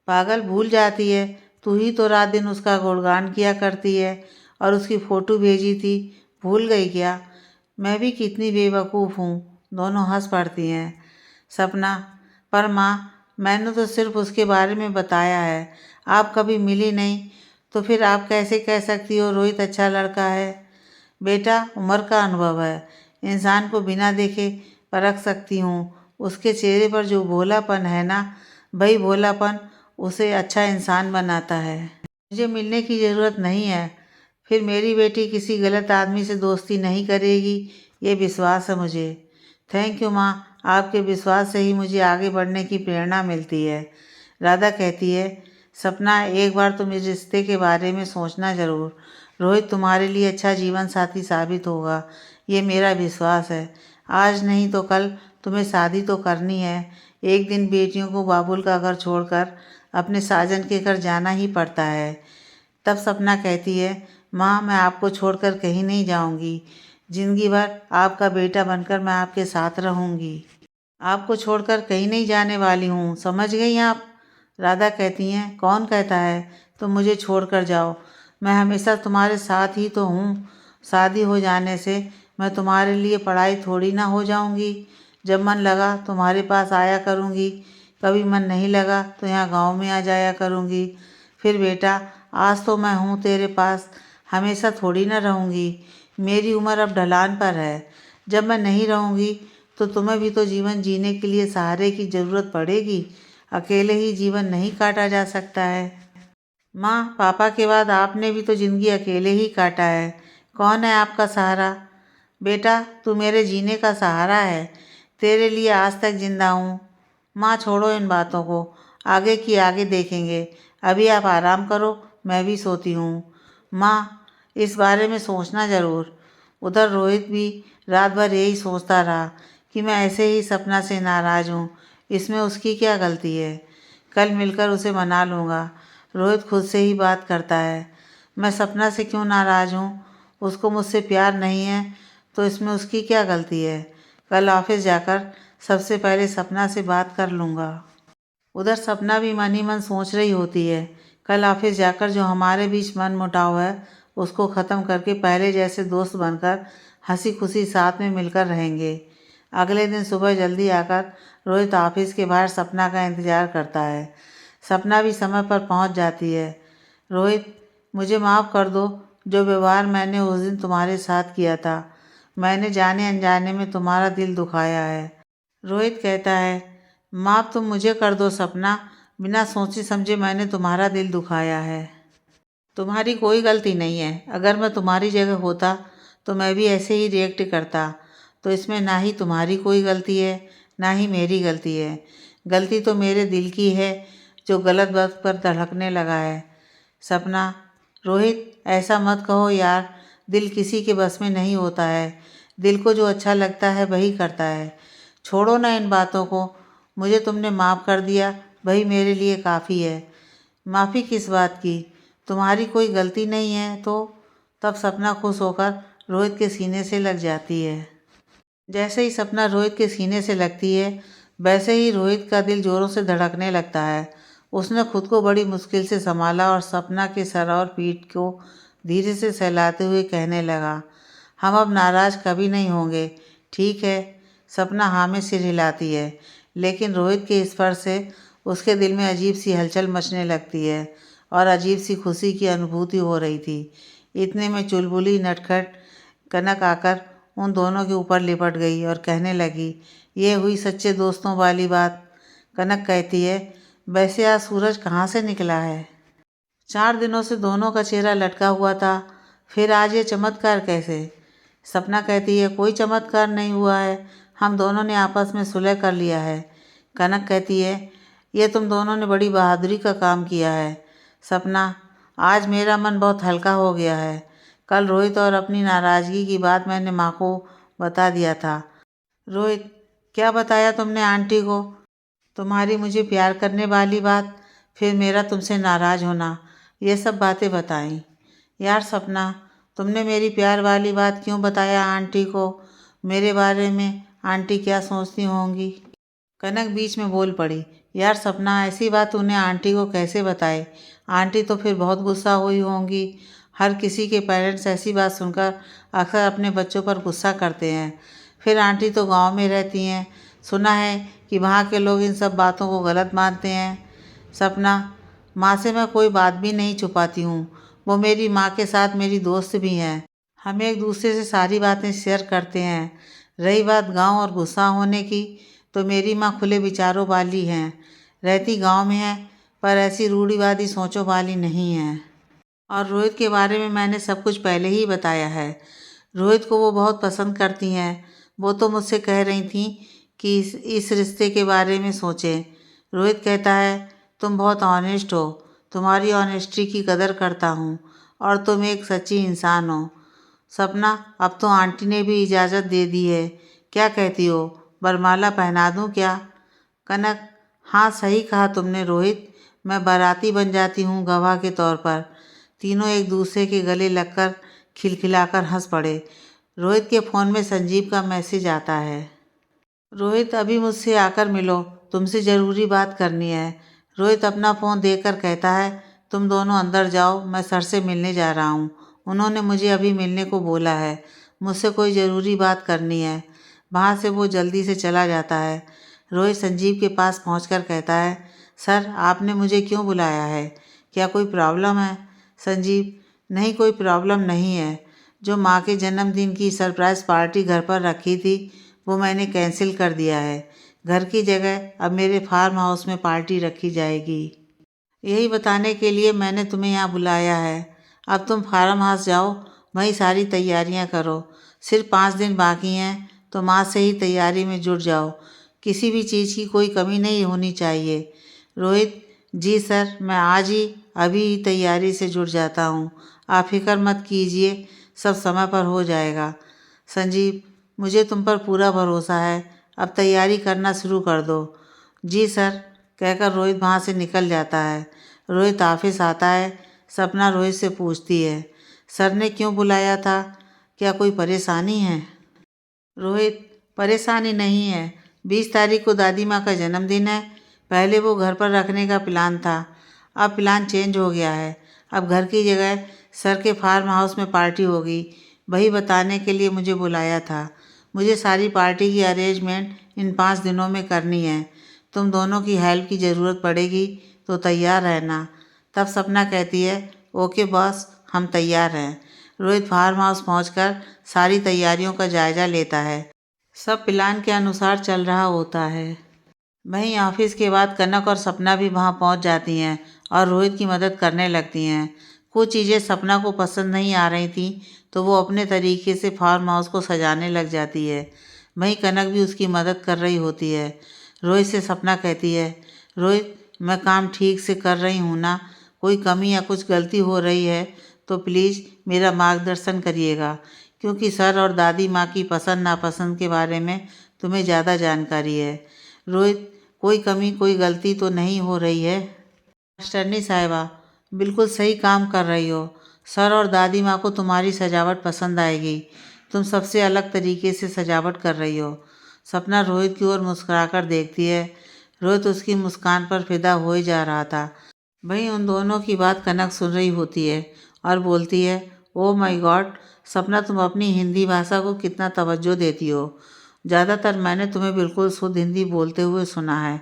पागल, भूल जाती है, तू ही तो रात दिन उसका गुणगान किया करती है और उसकी फ़ोटो भेजी थी, भूल गई क्या? मैं भी कितनी बेवकूफ़ हूँ। दोनों हंस पड़ती हैं। सपना, पर माँ मैंने तो सिर्फ उसके बारे में बताया है, आप कभी मिली नहीं, तो फिर आप कैसे कह सकती हो रोहित अच्छा लड़का है? बेटा, उम्र का अनुभव है, इंसान को बिना देखे परख सकती हूँ। उसके चेहरे पर जो भोलापन है ना, वही भोलापन उसे अच्छा इंसान बनाता है। मुझे मिलने की ज़रूरत नहीं है, फिर मेरी बेटी किसी गलत आदमी से दोस्ती नहीं करेगी, ये विश्वास है मुझे। थैंक यू माँ, आपके विश्वास से ही मुझे आगे बढ़ने की प्रेरणा मिलती है। राधा कहती है, सपना एक बार तुम इस रिश्ते के बारे में सोचना ज़रूर। रोहित तुम्हारे लिए अच्छा जीवन साथी साबित होगा, ये मेरा विश्वास है। आज नहीं तो कल तुम्हें शादी तो करनी है। एक दिन बेटियों को बाबुल का घर छोड़कर अपने साजन के घर जाना ही पड़ता है। तब सपना कहती है, माँ मैं आपको छोड़कर कहीं नहीं जाऊँगी। ज़िंदगी भर आपका बेटा बनकर मैं आपके साथ रहूँगी। आपको छोड़कर कहीं नहीं जाने वाली हूँ, समझ गई आप? राधा कहती हैं, कौन कहता है तुम मुझे छोड़कर जाओ? मैं हमेशा तुम्हारे साथ ही तो हूँ। शादी हो जाने से मैं तुम्हारे लिए पढ़ाई थोड़ी ना हो जाऊँगी। जब मन लगा तुम्हारे पास आया करूँगी, कभी मन नहीं लगा तो यहाँ गांव में आ जाया करूँगी। फिर बेटा, आज तो मैं हूँ तेरे पास, हमेशा थोड़ी ना रहूँगी। मेरी उम्र अब ढलान पर है। जब मैं नहीं रहूँगी तो तुम्हें भी तो जीवन जीने के लिए सहारे की ज़रूरत पड़ेगी। अकेले ही जीवन नहीं काटा जा सकता है। माँ, पापा के बाद आपने भी तो ज़िंदगी अकेले ही काटा है। कौन है आपका सहारा? बेटा, तू मेरे जीने का सहारा है। तेरे लिए आज तक जिंदा हूँ। माँ, छोड़ो इन बातों को, आगे की आगे देखेंगे। अभी आप आराम करो, मैं भी सोती हूँ। माँ, इस बारे में सोचना ज़रूर। उधर रोहित भी रात भर यही सोचता रहा कि मैं ऐसे ही सपना से नाराज़ हूँ, इसमें उसकी क्या गलती है? कल मिलकर उसे मना लूँगा। रोहित खुद से ही बात करता है। मैं सपना से क्यों नाराज़ हूँ? उसको मुझसे प्यार नहीं है तो इसमें उसकी क्या गलती है? कल ऑफिस जाकर सबसे पहले सपना से बात कर लूँगा। उधर सपना भी मन ही मन सोच रही होती है, कल ऑफिस जाकर जो हमारे बीच मन मुटाव है उसको ख़त्म करके पहले जैसे दोस्त बनकर हंसी खुशी साथ में मिलकर रहेंगे। अगले दिन सुबह जल्दी आकर रोहित ऑफिस के बाहर सपना का इंतज़ार करता है। सपना भी समय पर पहुंच जाती है। रोहित, मुझे माफ़ कर दो, जो व्यवहार मैंने उस दिन तुम्हारे साथ किया था, मैंने जाने अनजाने में तुम्हारा दिल दुखाया है। रोहित कहता है, माफ़ तुम मुझे कर दो सपना, बिना सोचे समझे मैंने तुम्हारा दिल दुखाया है। तुम्हारी कोई गलती नहीं है। अगर मैं तुम्हारी जगह होता तो मैं भी ऐसे ही रिएक्ट करता। तो इसमें ना ही तुम्हारी कोई गलती है, ना ही मेरी गलती है। गलती तो मेरे दिल की है जो गलत वक्त पर धड़कने लगा है। सपना, रोहित ऐसा मत कहो यार, दिल किसी के बस में नहीं होता है। दिल को जो अच्छा लगता है वही करता है। छोड़ो ना इन बातों को, मुझे तुमने माफ़ कर दिया वही मेरे लिए काफ़ी है। माफ़ी किस बात की? तुम्हारी कोई गलती नहीं है तो? तब सपना खुश होकर रोहित के सीने से लग जाती है। जैसे ही सपना रोहित के सीने से लगती है वैसे ही रोहित का दिल जोरों से धड़कने लगता है। उसने खुद को बड़ी मुश्किल से संभाला और सपना के सर और पीठ को धीरे से सहलाते हुए कहने लगा, हम अब नाराज़ कभी नहीं होंगे, ठीक है? सपना हाँ में सिर हिलाती है, लेकिन रोहित के स्पर्श से उसके दिल में अजीब सी हलचल मचने लगती है और अजीब सी खुशी की अनुभूति हो रही थी। इतने में चुलबुली नटखट कनक आकर उन दोनों के ऊपर लिपट गई और कहने लगी, ये हुई सच्चे दोस्तों वाली बात। कनक कहती है, वैसे आज सूरज कहाँ से निकला है? 4 दिनों से दोनों का चेहरा लटका हुआ था, फिर आज ये चमत्कार कैसे? सपना कहती है, कोई चमत्कार नहीं हुआ है, हम दोनों ने आपस में सुलह कर लिया है। कनक कहती है, ये तुम दोनों ने बड़ी बहादुरी का काम किया है। सपना, आज मेरा मन बहुत हल्का हो गया है। कल रोहित और अपनी नाराज़गी की बात मैंने माँ को बता दिया था। रोहित, क्या बताया तुमने आंटी को? तुम्हारी मुझे प्यार करने वाली बात, फिर मेरा तुमसे नाराज़ होना, ये सब बातें बताई। यार सपना, तुमने मेरी प्यार वाली बात क्यों बताया आंटी को? मेरे बारे में आंटी क्या सोचती होंगी? कनक बीच में बोल पड़ी, यार सपना, ऐसी बात उन्हें आंटी को कैसे बताए? आंटी तो फिर बहुत गुस्सा हुई होंगी। हर किसी के पेरेंट्स ऐसी बात सुनकर अक्सर अपने बच्चों पर गुस्सा करते हैं। फिर आंटी तो गांव में रहती हैं, सुना है कि वहाँ के लोग इन सब बातों को गलत मानते हैं। सपना, माँ से मैं कोई बात भी नहीं छुपाती हूँ, वो मेरी माँ के साथ मेरी दोस्त भी हैं। हम एक दूसरे से सारी बातें शेयर करते हैं। रही बात गांव और गुस्सा होने की, तो मेरी माँ खुले विचारों वाली हैं, रहती गांव में है पर ऐसी रूढ़िवादी सोचों वाली नहीं है। और रोहित के बारे में मैंने सब कुछ पहले ही बताया है। रोहित को वो बहुत पसंद करती हैं। वो तो मुझसे कह रही थी कि इस रिश्ते के बारे में सोचें। रोहित कहता है, तुम बहुत ऑनेस्ट हो, तुम्हारी ऑनेस्टी की कदर करता हूँ और तुम एक सच्ची इंसान हो। सपना, अब तो आंटी ने भी इजाज़त दे दी है, क्या कहती हो, वरमाला पहना दूँ क्या? कनक, हाँ सही कहा तुमने रोहित, मैं बाराती बन जाती हूँ गवाह के तौर पर। तीनों एक दूसरे के गले लगकर खिलखिलाकर हंस पड़े। रोहित के फ़ोन में संजीव का मैसेज आता है, रोहित अभी मुझसे आकर मिलो, तुमसे ज़रूरी बात करनी है। रोहित अपना फ़ोन देकर कहता है, तुम दोनों अंदर जाओ, मैं सर से मिलने जा रहा हूँ। उन्होंने मुझे अभी मिलने को बोला है, मुझसे कोई ज़रूरी बात करनी है। वहाँ से वो जल्दी से चला जाता है। रोहित संजीव के पास पहुँचकर कहता है, सर आपने मुझे क्यों बुलाया है, क्या कोई प्रॉब्लम है? संजीव, नहीं कोई प्रॉब्लम नहीं है। जो माँ के जन्मदिन की सरप्राइज़ पार्टी घर पर रखी थी वो मैंने कैंसिल कर दिया है। घर की जगह अब मेरे फार्म हाउस में पार्टी रखी जाएगी। यही बताने के लिए मैंने तुम्हें यहाँ बुलाया है। अब तुम फार्म हाउस जाओ, वहीं सारी तैयारियाँ करो। सिर्फ 5 दिन बाकी हैं, तो माँ से ही तैयारी में जुट जाओ। किसी भी चीज़ की कोई कमी नहीं होनी चाहिए। रोहित, जी सर, मैं आज ही अभी ही तैयारी से जुट जाता हूँ। आप फिक्र मत कीजिए, सब समय पर हो जाएगा। संजीव, मुझे तुम पर पूरा भरोसा है, अब तैयारी करना शुरू कर दो। जी सर, कहकर रोहित वहाँ से निकल जाता है। रोहित ऑफिस आता है। सपना रोहित से पूछती है, सर ने क्यों बुलाया था, क्या कोई परेशानी है? रोहित, परेशानी नहीं है, 20 तारीख को दादी माँ का जन्मदिन है। पहले वो घर पर रखने का प्लान था, अब प्लान चेंज हो गया है। अब घर की जगह सर के फार्म हाउस में पार्टी होगी, वही बताने के लिए मुझे बुलाया था। मुझे सारी पार्टी की अरेंजमेंट इन 5 दिनों में करनी है। तुम दोनों की हेल्प की ज़रूरत पड़ेगी तो तैयार रहना। तब सपना कहती है, ओके बॉस, हम तैयार हैं। रोहित फार्म हाउस पहुंचकर सारी तैयारियों का जायजा लेता है। सब प्लान के अनुसार चल रहा होता है। वहीं ऑफिस के बाद कनक और सपना भी वहां पहुंच जाती हैं और रोहित की मदद करने लगती हैं। कुछ चीज़ें सपना को पसंद नहीं आ रही थी, तो वो अपने तरीके से फार्म हाउस को सजाने लग जाती है। वहीं कनक भी उसकी मदद कर रही होती है। रोहित से सपना कहती है, रोहित, मैं काम ठीक से कर रही हूँ ना? कोई कमी या कुछ गलती हो रही है तो प्लीज़ मेरा मार्गदर्शन करिएगा, क्योंकि सर और दादी माँ की पसंद नापसंद के बारे में तुम्हें ज़्यादा जानकारी है। रोहित, कोई कमी कोई गलती तो नहीं हो रही है? मास्टरनी साहिबा, बिल्कुल सही काम कर रही हो। सर और दादी माँ को तुम्हारी सजावट पसंद आएगी। तुम सबसे अलग तरीके से सजावट कर रही हो। सपना रोहित की ओर मुस्कुराकर देखती है। रोहित उसकी मुस्कान पर फिदा हो ही जा रहा था। वहीं उन दोनों की बात कनक सुन रही होती है और बोलती है, ओह माय गॉड, सपना तुम अपनी हिंदी भाषा को कितना तवज्जो देती हो। ज़्यादातर मैंने तुम्हें बिल्कुल शुद्ध हिंदी बोलते हुए सुना है।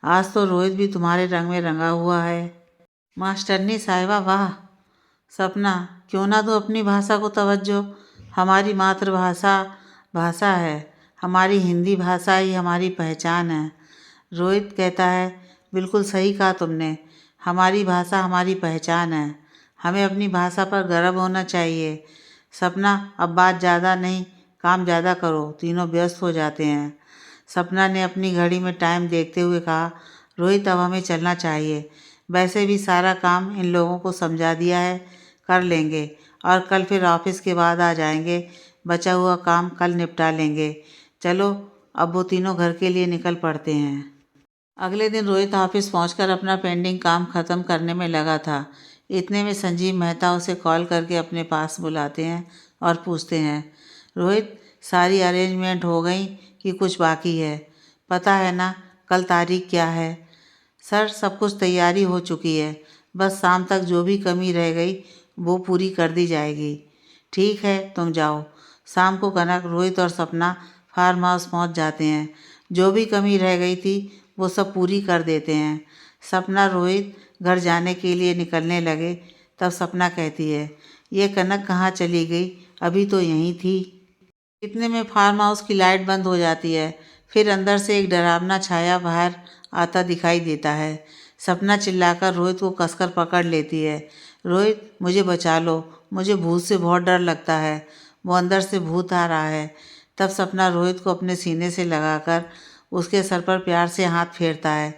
आज तो रोहित भी तुम्हारे रंग में रंगा हुआ है। मास्टरनी साहिबा वाह। सपना, क्यों ना दूँ अपनी भाषा को तवज्जो। हमारी मातृभाषा भाषा है, हमारी हिंदी भाषा ही हमारी पहचान है। रोहित कहता है, बिल्कुल सही कहा तुमने, हमारी भाषा हमारी पहचान है, हमें अपनी भाषा पर गर्व होना चाहिए। सपना, अब बात ज़्यादा नहीं, काम ज़्यादा करो। तीनों व्यस्त हो जाते हैं। सपना ने अपनी घड़ी में टाइम देखते हुए कहा, रोहित अब हमें चलना चाहिए। वैसे भी सारा काम इन लोगों को समझा दिया है, कर लेंगे और कल फिर ऑफिस के बाद आ जाएंगे। बचा हुआ काम कल निपटा लेंगे। चलो अब वो तीनों घर के लिए निकल पड़ते हैं। अगले दिन रोहित ऑफिस पहुंचकर अपना पेंडिंग काम ख़त्म करने में लगा था। इतने में संजीव मेहता उसे कॉल करके अपने पास बुलाते हैं और पूछते हैं, रोहित, सारी अरेंजमेंट हो गई कि कुछ बाकी है? पता है ना कल तारीख क्या है? सर, सब कुछ तैयारी हो चुकी है, बस शाम तक जो भी कमी रह गई वो पूरी कर दी जाएगी। ठीक है, तुम जाओ। शाम को कनक, रोहित और सपना फार्म हाउस पहुँच जाते हैं। जो भी कमी रह गई थी वो सब पूरी कर देते हैं। सपना रोहित घर जाने के लिए निकलने लगे, तब सपना कहती है, ये कनक कहाँ चली गई? अभी तो यहीं थी। इतने में फार्म हाउस की लाइट बंद हो जाती है। फिर अंदर से एक डरावना छाया बाहर आता दिखाई देता है। सपना चिल्लाकर रोहित को कसकर पकड़ लेती है। रोहित, मुझे बचा लो, मुझे भूत से बहुत डर लगता है, वो अंदर से भूत आ रहा है। तब सपना रोहित को अपने सीने से लगाकर उसके सर पर प्यार से हाथ फेरता है।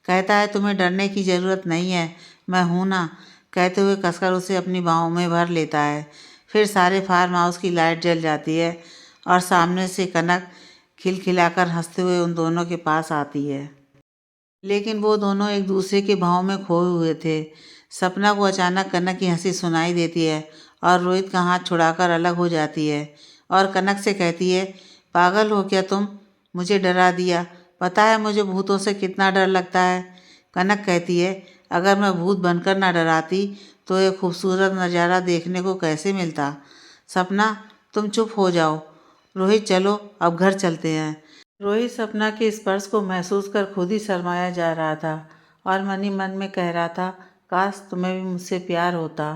कहता है, तुम्हें डरने की ज़रूरत नहीं है, मैं हूँ ना। कहते हुए कसकर उसे अपनी बाहों में भर लेता है। फिर सारे फार्म हाउस की लाइट जल जाती है और सामने से कनक खिलखिलाकर हंसते हुए उन दोनों के पास आती है। लेकिन वो दोनों एक दूसरे के भाव में खोए हुए थे। सपना को अचानक कनक की हंसी सुनाई देती है और रोहित का हाथ छुड़ाकर अलग हो जाती है और कनक से कहती है, पागल हो क्या तुम? मुझे डरा दिया। पता है मुझे भूतों से कितना डर लगता है। कनक कहती है, अगर मैं भूत बनकर ना डराती तो ये खूबसूरत नज़ारा देखने को कैसे मिलता? सपना, तुम चुप हो जाओ। रोहित, चलो अब घर चलते हैं। रोहित सपना के स्पर्श को महसूस कर खुद ही शर्माया जा रहा था और मन ही मन में कह रहा था, काश तुम्हें भी मुझसे प्यार होता।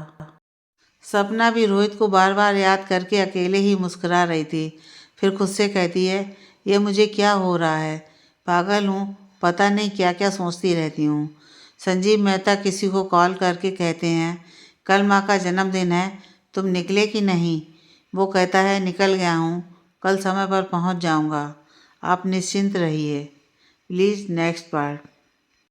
सपना भी रोहित को बार बार याद करके अकेले ही मुस्कुरा रही थी। फिर खुद से कहती है, ये मुझे क्या हो रहा है? पागल हूँ, पता नहीं क्या क्या सोचती रहती हूँ। संजीव मेहता किसी को कॉल करके कहते हैं, कल माँ का जन्मदिन है, तुम निकले कि नहीं? वो कहता है, निकल गया हूँ, कल समय पर पहुँच जाऊँगा। आप निश्चिंत रहिए। Please next part.